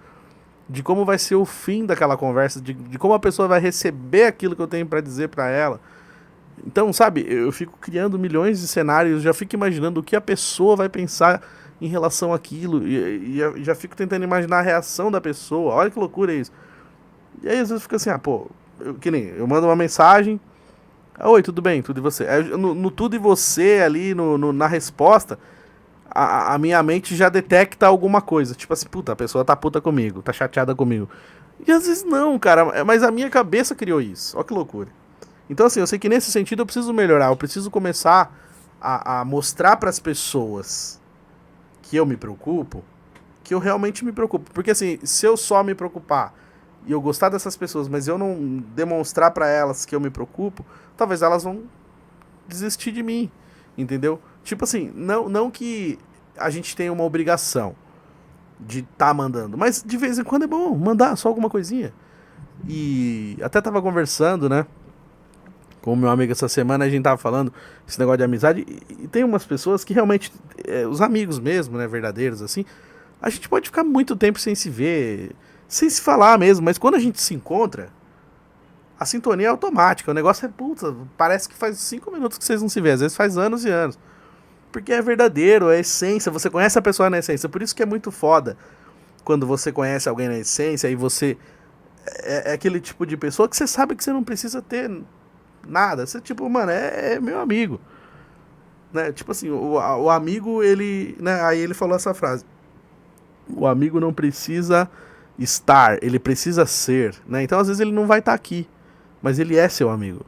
De como vai ser o fim daquela conversa, de como a pessoa vai receber aquilo que eu tenho pra dizer pra ela. Então, sabe, eu fico criando milhões de cenários, já fico imaginando o que a pessoa vai pensar em relação àquilo, e já fico tentando imaginar a reação da pessoa. Olha que loucura isso. E aí às vezes fica assim, que nem eu mando uma mensagem, oi, tudo bem, tudo e você? Aí, no tudo e você ali, na resposta, a minha mente já detecta alguma coisa. Tipo assim, puta, a pessoa tá puta comigo, tá chateada comigo. E às vezes não, cara, mas a minha cabeça criou isso. Olha que loucura. Então assim, eu sei que nesse sentido eu preciso melhorar, eu preciso começar a mostrar pras pessoas que eu me preocupo, que eu realmente me preocupo. Porque assim, se eu só me preocupar e eu gostar dessas pessoas, mas eu não demonstrar pra elas que eu me preocupo, talvez elas vão desistir de mim, entendeu? Tipo assim, não que a gente tenha uma obrigação de tá mandando, mas de vez em quando é bom mandar só alguma coisinha. E até tava conversando, né, com o meu amigo essa semana, a gente tava falando esse negócio de amizade, e tem umas pessoas que realmente, os amigos mesmo, né, verdadeiros, assim, a gente pode ficar muito tempo sem se ver, sem se falar mesmo, mas quando a gente se encontra, a sintonia é automática, o negócio é, puta, parece que faz 5 minutos que vocês não se vê, às vezes faz anos e anos. Porque é verdadeiro, é essência, você conhece a pessoa na essência, por isso que é muito foda quando você conhece alguém na essência e você é aquele tipo de pessoa que você sabe que você não precisa ter nada, você tipo, mano, é meu amigo, né, tipo assim, o amigo, ele, né, aí ele falou essa frase, o amigo não precisa estar, ele precisa ser, né, então às vezes ele não vai estar aqui, mas ele é seu amigo,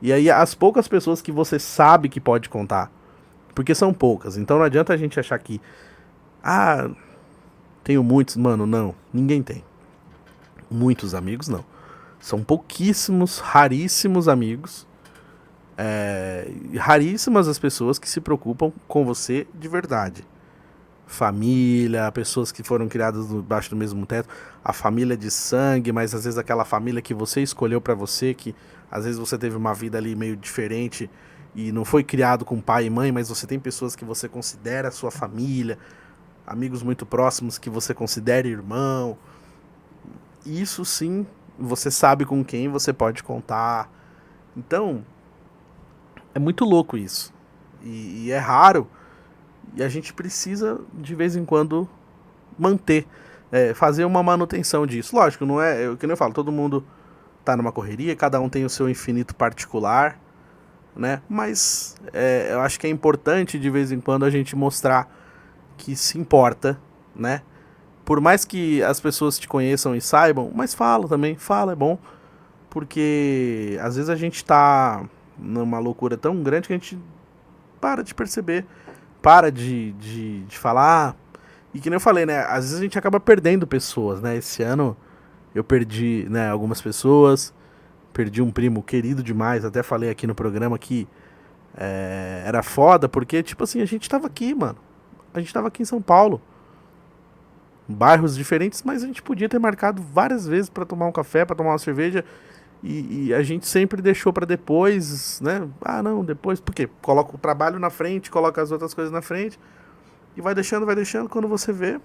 e aí as poucas pessoas que você sabe que pode contar, porque são poucas, então não adianta a gente achar que tenho muitos, mano, não, ninguém tem muitos amigos, não, são pouquíssimos, raríssimos amigos, raríssimas as pessoas que se preocupam com você de verdade. Família, pessoas que foram criadas debaixo do mesmo teto, a família de sangue, mas às vezes aquela família que você escolheu pra você, que às vezes você teve uma vida ali meio diferente e não foi criado com pai e mãe, mas você tem pessoas que você considera sua família, amigos muito próximos que você considera irmão. Isso sim, você sabe com quem você pode contar. Então, é muito louco isso. E é raro. E a gente precisa, de vez em quando, manter, fazer uma manutenção disso. Lógico, não é, que nem eu falo, todo mundo tá numa correria, cada um tem o seu infinito particular, né? Mas eu acho que é importante, de vez em quando, a gente mostrar que se importa, né? Por mais que as pessoas te conheçam e saibam, mas fala também, fala, é bom. Porque às vezes a gente tá numa loucura tão grande que a gente para de perceber, para de falar. E que nem eu falei, né? Às vezes a gente acaba perdendo pessoas, né? Esse ano eu perdi, né, algumas pessoas, perdi um primo querido demais, até falei aqui no programa que era foda, porque, tipo assim, a gente tava aqui, mano. A gente tava aqui em São Paulo. Bairros diferentes, mas a gente podia ter marcado várias vezes pra tomar um café, pra tomar uma cerveja, e a gente sempre deixou pra depois, né? Não, depois, porque coloca o trabalho na frente, coloca as outras coisas na frente, e vai deixando, quando você vê,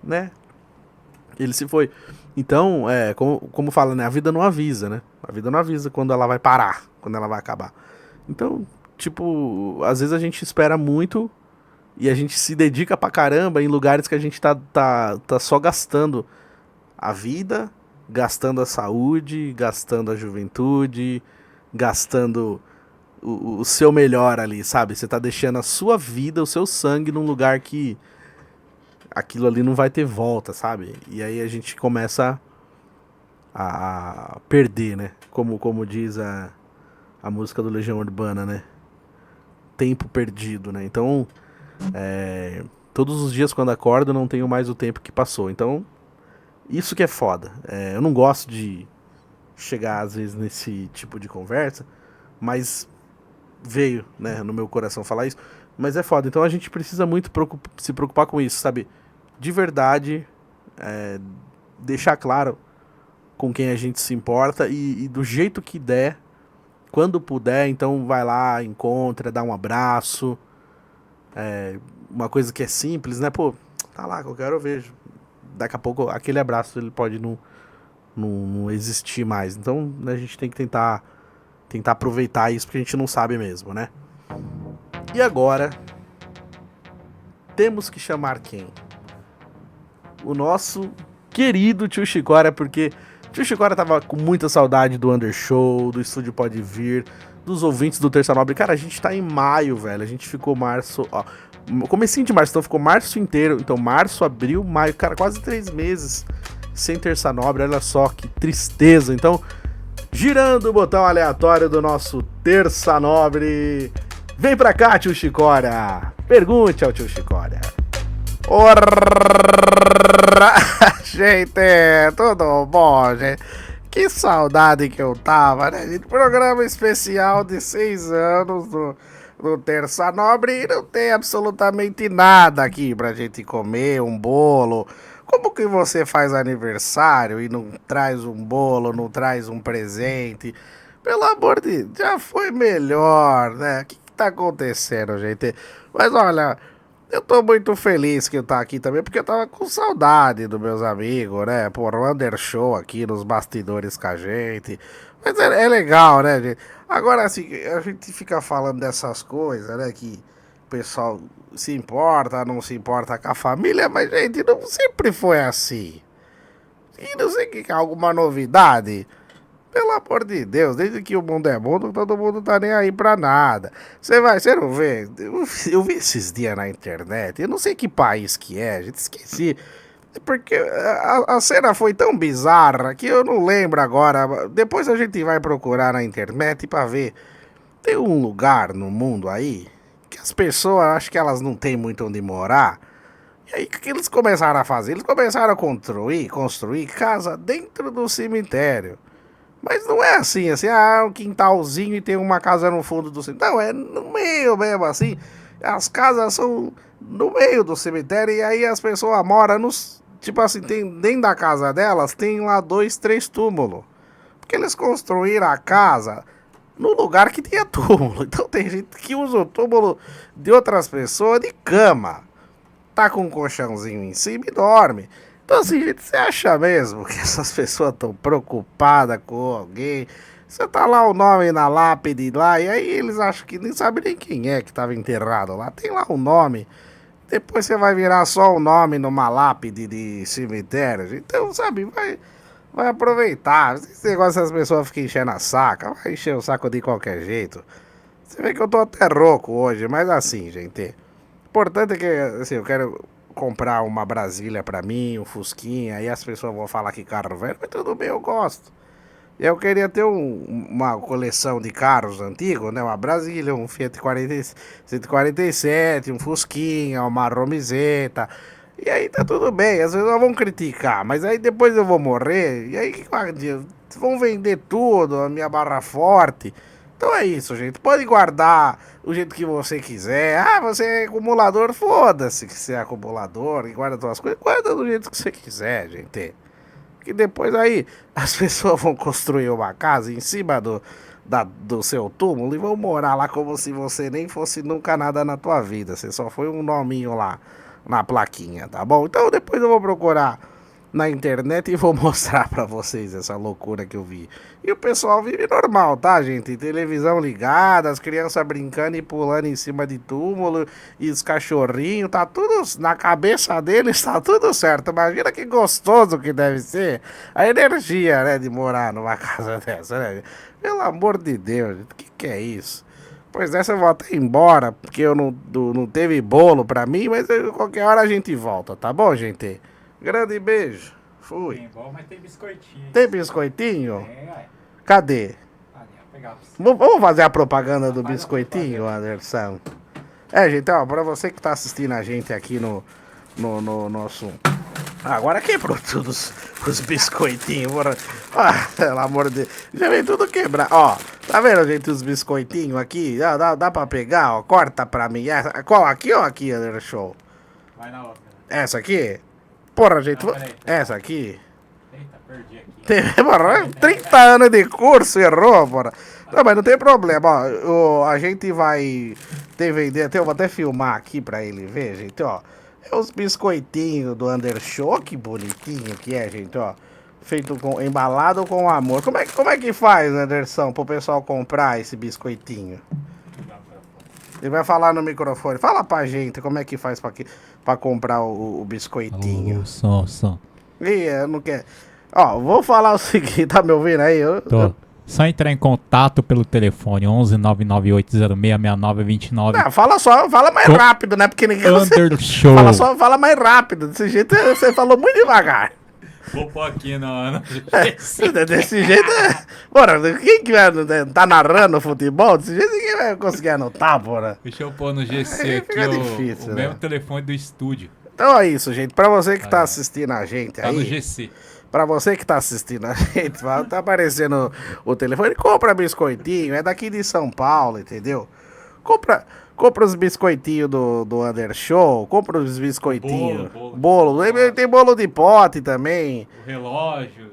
né? Ele se foi. Então, como fala, né? A vida não avisa, né? A vida não avisa quando ela vai parar, quando ela vai acabar. Então, tipo, às vezes a gente espera muito e a gente se dedica pra caramba em lugares que a gente tá só gastando a vida, gastando a saúde, gastando a juventude, gastando o seu melhor ali, sabe? Você tá deixando a sua vida, o seu sangue num lugar que aquilo ali não vai ter volta, sabe? E aí a gente começa a perder, né? Como diz a música do Legião Urbana, né? Tempo perdido, né? Então, todos os dias quando acordo não tenho mais o tempo que passou. Então, isso que é foda. Eu não gosto de chegar às vezes nesse tipo de conversa, mas veio, né, no meu coração falar isso. Mas é foda. Então a gente precisa muito se preocupar com isso, sabe? De verdade, deixar claro com quem a gente se importa e do jeito que der, quando puder, então vai lá, encontra, dá um abraço. Uma coisa que é simples, né? Pô, tá lá, qualquer hora eu vejo. Daqui a pouco aquele abraço ele pode não existir mais. Então a gente tem que tentar aproveitar isso, porque a gente não sabe mesmo, né? E agora temos que chamar quem? O nosso querido Tio Chicória, porque Tio Chicória tava com muita saudade do Undershow, do Estúdio Pode Vir, dos ouvintes do Terça Nobre. Cara, a gente tá em maio, velho. A gente ficou março, ó, comecinho de março, então ficou março inteiro. Então março, abril, maio, cara, quase 3 meses sem Terça Nobre. Olha só que tristeza. Então, girando o botão aleatório do nosso Terça Nobre, vem pra cá, Tio Chicória. Pergunte ao Tio Chicória. Gente, tudo bom, gente? Que saudade que eu tava, né, gente? Programa especial de 6 anos do Terça Nobre e não tem absolutamente nada aqui pra gente comer, um bolo. Como que você faz aniversário e não traz um bolo, não traz um presente? Pelo amor de Deus, já foi melhor, né? O que tá acontecendo, gente? Mas olha, eu tô muito feliz que eu tá aqui também, porque eu tava com saudade dos meus amigos, né? Pô, o Undershow aqui nos bastidores com a gente. Mas é legal, né, gente? Agora, assim, a gente fica falando dessas coisas, né? Que o pessoal se importa, não se importa com a família, mas, gente, não sempre foi assim. E não sei que é alguma novidade. Pelo amor de Deus, desde que o mundo é mundo, todo mundo tá nem aí pra nada. Você não vê? Eu vi esses dias na internet, eu não sei que país que é, gente, esqueci. Porque a cena foi tão bizarra que eu não lembro agora. Depois a gente vai procurar na internet pra ver. Tem um lugar no mundo aí que as pessoas, acho que elas não têm muito onde morar. E aí o que eles começaram a fazer? Eles começaram a construir casa dentro do cemitério. Mas não é assim, um quintalzinho e tem uma casa no fundo do cemitério. Não, é no meio mesmo, assim. As casas são no meio do cemitério e aí as pessoas moram nos... Tipo assim, tem, dentro da casa delas tem lá 2, 3 túmulos. Porque eles construíram a casa no lugar que tinha túmulo. Então tem gente que usa o túmulo de outras pessoas de cama. Tá com um colchãozinho em cima e dorme. Então assim, gente, você acha mesmo que essas pessoas estão preocupadas com alguém? Você tá lá o nome na lápide lá, e aí eles acham que nem sabem nem quem é que estava enterrado lá. Tem lá o nome, depois você vai virar só o nome numa lápide de cemitério. Então, sabe, vai aproveitar. Esse negócio as pessoas ficam enchendo a saca, vai encher o saco de qualquer jeito. Você vê que eu tô até rouco hoje, mas assim, gente, o importante é que, assim, eu quero comprar uma Brasília pra mim, um Fusquinha, aí as pessoas vão falar que carro velho, mas tudo bem, eu gosto. Eu queria ter uma coleção de carros antigos, né? Uma Brasília, um Fiat 147, um Fusquinha, uma Romizeta. E aí tá tudo bem, as pessoas vão criticar, mas aí depois eu vou morrer, e aí vão vender tudo, a minha barra forte. Então é isso, gente. Pode guardar o jeito que você quiser. Ah, você é acumulador, foda-se que você é acumulador e guarda suas coisas. Guarda do jeito que você quiser, gente. Que depois aí as pessoas vão construir uma casa em cima do seu túmulo e vão morar lá como se você nem fosse nunca nada na tua vida. Você só foi um nominho lá na plaquinha, tá bom? Então depois eu vou procurar na internet e vou mostrar pra vocês essa loucura que eu vi. E o pessoal vive normal, tá, gente? Televisão ligada, as crianças brincando e pulando em cima de túmulo, e os cachorrinhos, tá tudo na cabeça deles, tá tudo certo. Imagina que gostoso que deve ser a energia, né, de morar numa casa dessa, né? Pelo amor de Deus, o que é isso? Pois dessa eu vou até embora, porque eu não teve bolo pra mim, mas qualquer hora a gente volta, tá bom, gente? Grande beijo. Fui. Tem bom, mas tem biscoitinho. Tem biscoitinho? Tem, ué. Cadê? Ali, ó, pegar pra você. Vamos fazer a propaganda do biscoitinho, Anderson? Gente, ó, pra você que tá assistindo a gente aqui no nosso... Agora quebrou tudo os biscoitinhos. Pelo amor de Deus. Já vem tudo quebrar. Ó, tá vendo, gente, os biscoitinhos aqui? Dá pra pegar, ó. Corta pra mim. Qual? Aqui ou aqui, Anderson? Vai na outra. Essa aqui? Porra, gente. Não, peraí. Essa aqui? Eita, perdi aqui. Porra, 30 anos de curso, errou, porra. Não, mas não tem problema, ó. A gente vai vender. Eu vou até filmar aqui pra ele ver, gente, ó. É os biscoitinhos do Undershow, que bonitinho que é, gente, ó. Feito embalado com amor. Como é que faz, Anderson, pro pessoal comprar esse biscoitinho? Ele vai falar no microfone. Fala pra gente como é que faz pra comprar o biscoitinho. Som. Ih, eu não quero. Ó, vou falar o seguinte, tá me ouvindo aí? Tô. Só entrar em contato pelo telefone 11 998066929. Não, fala mais rápido, né? Porque ninguém Undershow. Fala mais rápido. Desse jeito você falou muito devagar. Vou pôr aqui no Desse jeito. Bora, quem que vai tá narrando futebol? Desse jeito ninguém vai conseguir anotar, bora. Deixa eu pôr no GC Aí aqui fica difícil, o né? mesmo telefone do estúdio. Então é isso, gente. Pra você que tá assistindo a gente Tá no aí. GC. Pra você que tá assistindo a gente, tá aparecendo o telefone, compra biscoitinho, é daqui de São Paulo, entendeu? Compra os biscoitinhos do Undershow, compra os biscoitinhos. Bolo. Tem bolo de pote também. O relógio.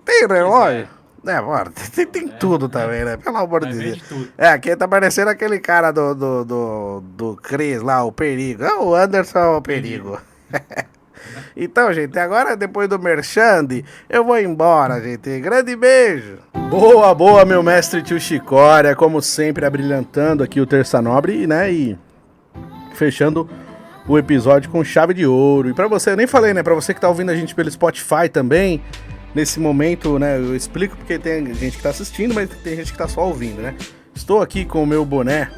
Tem relógio? Mano, tem tudo também, né? Pelo amor de Deus. Tudo. Aqui tá parecendo aquele cara do Cris lá, o Perigo. O Anderson é o Perigo. Então, gente, agora depois do Merchand, eu vou embora, gente. Grande beijo. Boa, meu mestre tio Chicória, como sempre, abrilhantando aqui o Terça Nobre, né? E fechando o episódio com chave de ouro. E pra você, eu nem falei, né? Pra você que tá ouvindo a gente pelo Spotify também, nesse momento, né? Eu explico porque tem gente que tá assistindo, mas tem gente que tá só ouvindo, né? Estou aqui com o meu boné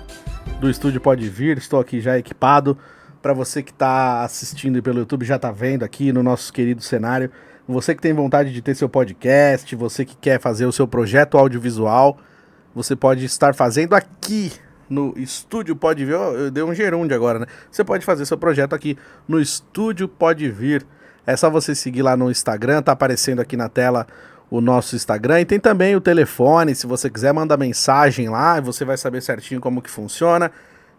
do Estúdio Pode Vir, estou aqui já equipado. Para você que está assistindo pelo YouTube, já está vendo aqui no nosso querido cenário. Você que tem vontade de ter seu podcast, você que quer fazer o seu projeto audiovisual, você pode estar fazendo aqui no Estúdio Pode Vir. Eu dei um gerúndio agora, né? Você pode fazer seu projeto aqui no Estúdio Pode Vir. É só você seguir lá no Instagram, tá aparecendo aqui na tela o nosso Instagram. E tem também o telefone, se você quiser mandar mensagem lá, você vai saber certinho como que funciona.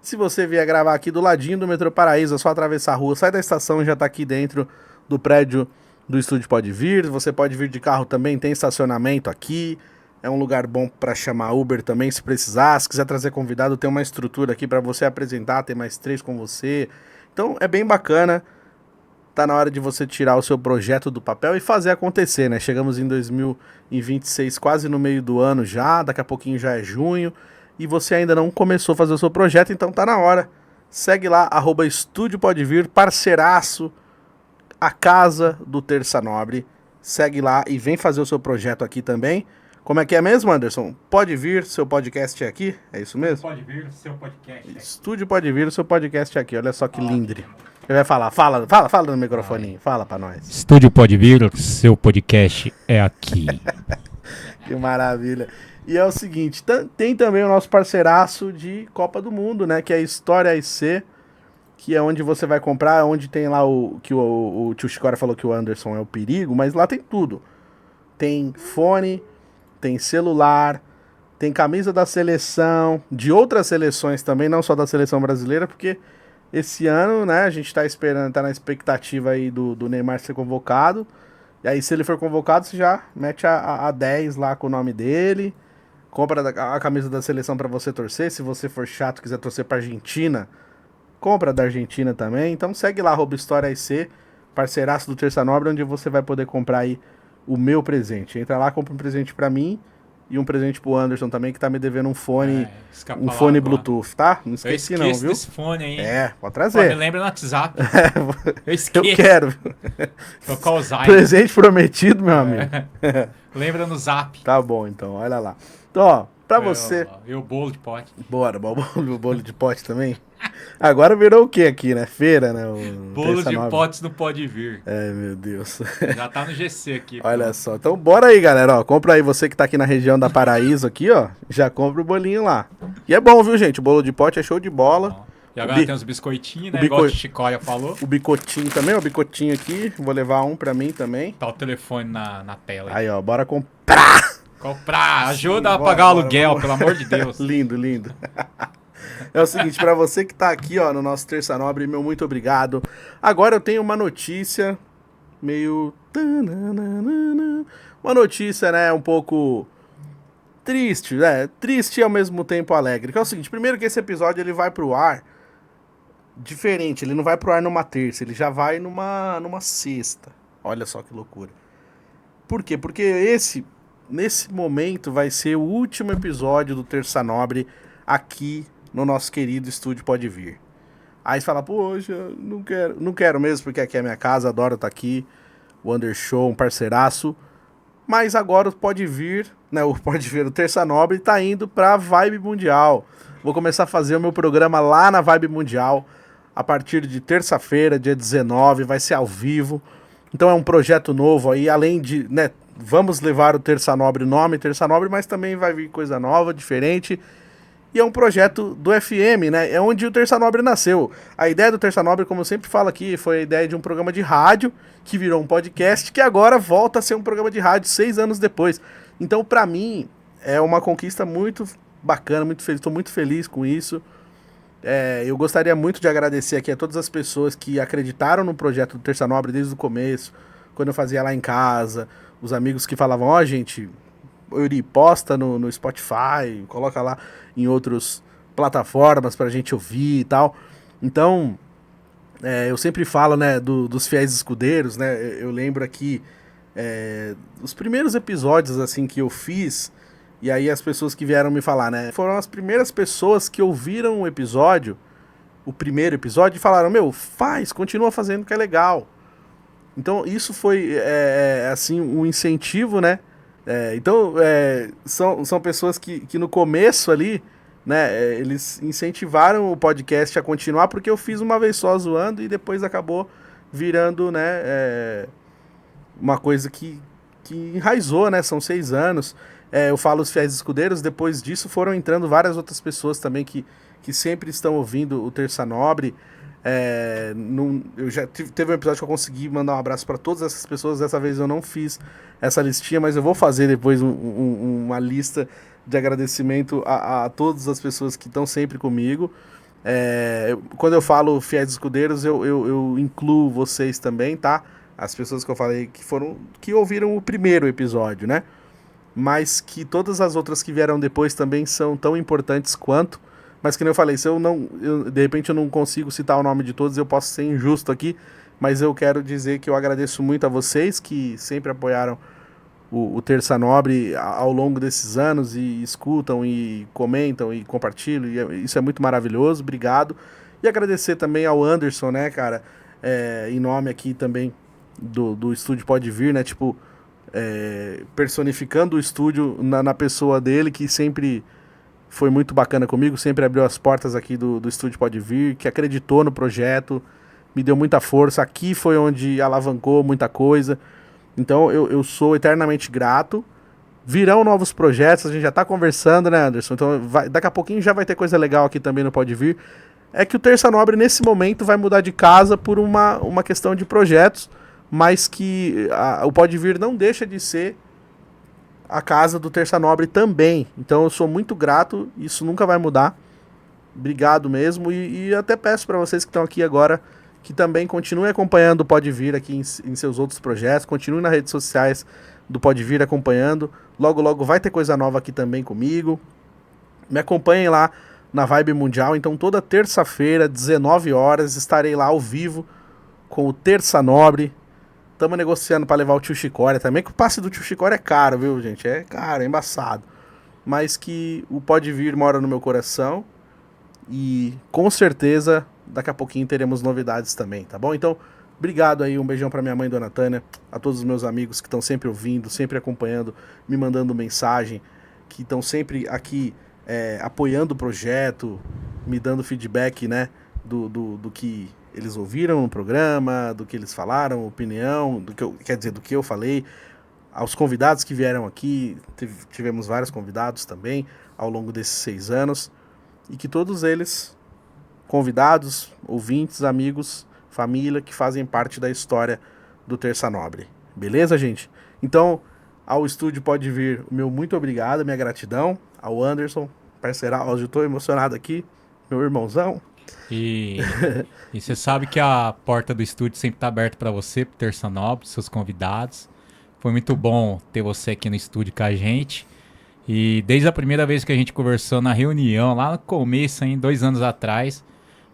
Se você vier gravar aqui do ladinho do Metrô Paraíso, é só atravessar a rua, sai da estação e já tá aqui dentro do prédio do Estúdio Pode Vir. Você pode vir de carro também, tem estacionamento aqui. É um lugar bom para chamar Uber também, se precisar. Se quiser trazer convidado, tem uma estrutura aqui para você apresentar, tem mais 3 com você. Então é bem bacana. Tá na hora de você tirar o seu projeto do papel e fazer acontecer, né? Chegamos em 2026, quase no meio do ano já, daqui a pouquinho já é junho. E você ainda não começou a fazer o seu projeto, então tá na hora. Segue lá, @Estúdio Pode Vir, parceiraço, a casa do Terça Nobre. Segue lá e vem fazer o seu projeto aqui também. Como é que é mesmo, Anderson? Pode vir, seu podcast é aqui? É isso mesmo? Pode vir, seu podcast. Estúdio Pode Vir, seu podcast é aqui. Olha só que lindre. Ele vai falar, fala no microfoninho, fala pra nós. Estúdio Pode Vir, seu podcast é aqui. Que maravilha. E é o seguinte, tem também o nosso parceiraço de Copa do Mundo, né? Que é a História IC, que é onde você vai comprar, onde tem lá o tio Chicória falou que o Anderson é o perigo, mas lá tem tudo. Tem fone, tem celular, tem camisa da seleção, de outras seleções também, não só da seleção brasileira, porque esse ano, né, a gente tá esperando, tá na expectativa aí do Neymar ser convocado. E aí, se ele for convocado, você já mete a 10 lá com o nome dele. Compra a camisa da seleção pra você torcer. Se você for chato e quiser torcer pra Argentina, compra da Argentina também. Então segue lá, @História IC, parceiraço do Terça Nobre, onde você vai poder comprar aí o meu presente. Entra lá, compra um presente pra mim e um presente pro Anderson também, que tá me devendo um fone, um fone Bluetooth, tá? Não esqueci não, viu? Desse fone aí. Pode trazer. Me lembra no WhatsApp. Eu esqueço. Eu quero. Tô com Alzheimer. Presente prometido, meu amigo. Lembra no Zap. Tá bom, então, olha lá. Então, ó, pra você... E o bolo de pote. Bora, o bolo de pote também. Agora virou o que aqui, né? Feira, né? Bolo de potes não pode vir. Meu Deus. Já tá no GC aqui. Olha só. Então bora aí, galera. Ó, compra aí, você que tá aqui na região da Paraíso aqui, ó. Já compra o bolinho lá. E é bom, viu, gente? O bolo de pote é show de bola. E agora tem os biscoitinhos, né? Igual o Chicória falou. O bicotinho também, ó. O bicotinho aqui. Vou levar um pra mim também. Tá o telefone na tela. Aí, ó. Bora comprar. Ajuda a pagar o aluguel, pelo amor de Deus. Lindo, lindo. É o seguinte, pra você que tá aqui, ó, no nosso Terça Nobre, meu muito obrigado. Agora eu tenho uma notícia meio... Uma notícia, né, um pouco triste, né? Triste e ao mesmo tempo alegre. Que é o seguinte, primeiro que esse episódio ele vai pro ar diferente, ele não vai pro ar numa terça, ele já vai numa sexta. Olha só que loucura. Por quê? Porque nesse momento vai ser o último episódio do Terça Nobre aqui no nosso querido estúdio Pode Vir. Aí você fala, poxa, não quero mesmo, porque aqui é a minha casa, adoro estar aqui, o Under Show, um parceiraço, mas agora o Pode Vir, né, o Terça Nobre tá indo pra Vibe Mundial. Vou começar a fazer o meu programa lá na Vibe Mundial, a partir de terça-feira, dia 19, vai ser ao vivo, então é um projeto novo aí, além de, né, vamos levar o Terça Nobre, nome Terça Nobre, mas também vai vir coisa nova, diferente. E é um projeto do FM, né? É onde o Terça Nobre nasceu. A ideia do Terça Nobre, como eu sempre falo aqui, foi a ideia de um programa de rádio que virou um podcast, que agora volta a ser um programa de rádio 6 anos depois. Então, pra mim, é uma conquista muito bacana, muito feliz. Estou muito feliz com isso. Eu gostaria muito de agradecer aqui a todas as pessoas que acreditaram no projeto do Terça Nobre desde o começo, quando eu fazia lá em casa, os amigos que falavam, ó, gente... Yuri, posta no Spotify, coloca lá em outras plataformas pra gente ouvir e tal. Então, eu sempre falo, né, dos fiéis escudeiros, né, eu lembro aqui os primeiros episódios, assim, que eu fiz, e aí as pessoas que vieram me falar, né, foram as primeiras pessoas que ouviram o primeiro episódio e falaram, continua fazendo que é legal. Então, isso foi, assim, um incentivo, né. Então, são pessoas que no começo ali, né, eles incentivaram o podcast a continuar, porque eu fiz uma vez só zoando e depois acabou virando, né, uma coisa que enraizou, né, são 6 anos. Eu falo os fiéis escudeiros, depois disso foram entrando várias outras pessoas também que sempre estão ouvindo o Terça Nobre. Eu já teve um episódio que eu consegui mandar um abraço para todas essas pessoas. Dessa vez eu não fiz essa listinha, mas eu vou fazer depois uma lista de agradecimento a todas as pessoas que estão sempre comigo. Quando eu falo fiéis escudeiros, eu incluo vocês também, tá? As pessoas que eu falei que ouviram o primeiro episódio, né? Mas que todas as outras que vieram depois também são tão importantes quanto. Mas que nem eu falei, se de repente eu não consigo citar o nome de todos, eu posso ser injusto aqui, mas eu quero dizer que eu agradeço muito a vocês que sempre apoiaram o Terça Nobre ao longo desses anos e escutam e comentam e compartilham, e isso é muito maravilhoso, obrigado. E agradecer também ao Anderson, né, cara, em nome aqui também do Estúdio Pode Vir, né, tipo, personificando o estúdio na pessoa dele, que sempre... foi muito bacana comigo, sempre abriu as portas aqui do Estúdio Pode Vir, que acreditou no projeto, me deu muita força, aqui foi onde alavancou muita coisa, então eu sou eternamente grato. Virão novos projetos, a gente já tá conversando, né, Anderson? Então daqui a pouquinho já vai ter coisa legal aqui também no Pode Vir. É que o Terça Nobre nesse momento vai mudar de casa por uma questão de projetos, mas que o Pode Vir não deixa de ser a casa do Terça Nobre também. Então eu sou muito grato, isso nunca vai mudar. Obrigado mesmo. E até peço para vocês que estão aqui agora que também continuem acompanhando o Pode Vir aqui em seus outros projetos. Continuem nas redes sociais do Pode Vir acompanhando. Logo, logo vai ter coisa nova aqui também comigo. Me acompanhem lá na Vibe Mundial. Então toda terça-feira, 19 horas, estarei lá ao vivo com o Terça Nobre. Estamos negociando para levar o Tio Chicória também, que o passe do Tio Chicória é caro, viu, gente? É caro, é embaçado. Mas que o Pode Vir mora no meu coração. E com certeza, daqui a pouquinho teremos novidades também, tá bom? Então, obrigado aí, um beijão pra minha mãe, Dona Tânia, a todos os meus amigos que estão sempre ouvindo, sempre acompanhando, me mandando mensagem, que estão sempre aqui apoiando o projeto, me dando feedback, né, do que eles ouviram no programa, do que eles falaram, opinião, do que eu falei, aos convidados que vieram aqui, tivemos vários convidados também ao longo desses 6 anos, e que todos eles, convidados, ouvintes, amigos, família, que fazem parte da história do Terça Nobre. Beleza, gente? Então, ao estúdio Pode Vir o meu muito obrigado, minha gratidão, ao Anderson, parceirão, hoje eu tô emocionado aqui, meu irmãozão. E você sabe que a porta do estúdio sempre tá aberta para você, pro Terça Nobre, seus convidados. Foi muito bom ter você aqui no estúdio com a gente. E desde a primeira vez que a gente conversou na reunião, lá no começo, hein, 2 anos atrás,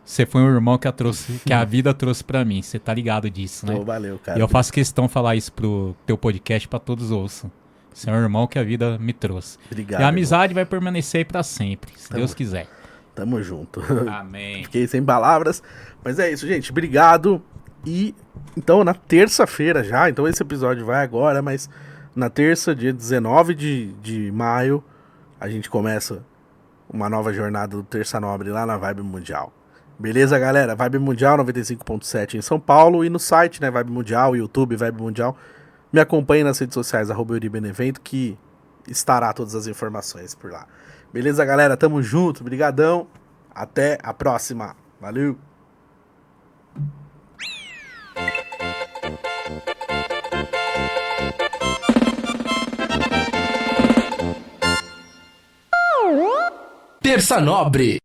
você foi um irmão que a vida trouxe pra mim. Você tá ligado disso, né? Valeu, cara. E eu faço questão de falar isso pro teu podcast pra todos ouçam. Você é um irmão que a vida me trouxe. Obrigado. E a amizade vai permanecer aí pra sempre, se Deus quiser. Tamo junto. Amém. Fiquei sem palavras. Mas é isso, gente. Obrigado. E então, na terça-feira já, então esse episódio vai agora, mas na terça, dia 19 de maio, a gente começa uma nova jornada do Terça Nobre lá na Vibe Mundial. Beleza, galera? Vibe Mundial 95.7 em São Paulo e no site, né? Vibe Mundial, YouTube, Vibe Mundial. Me acompanhe nas redes sociais, @EuriBenevento, que estará todas as informações por lá. Beleza, galera? Tamo junto, brigadão. Até a próxima. Valeu! Terça Nobre.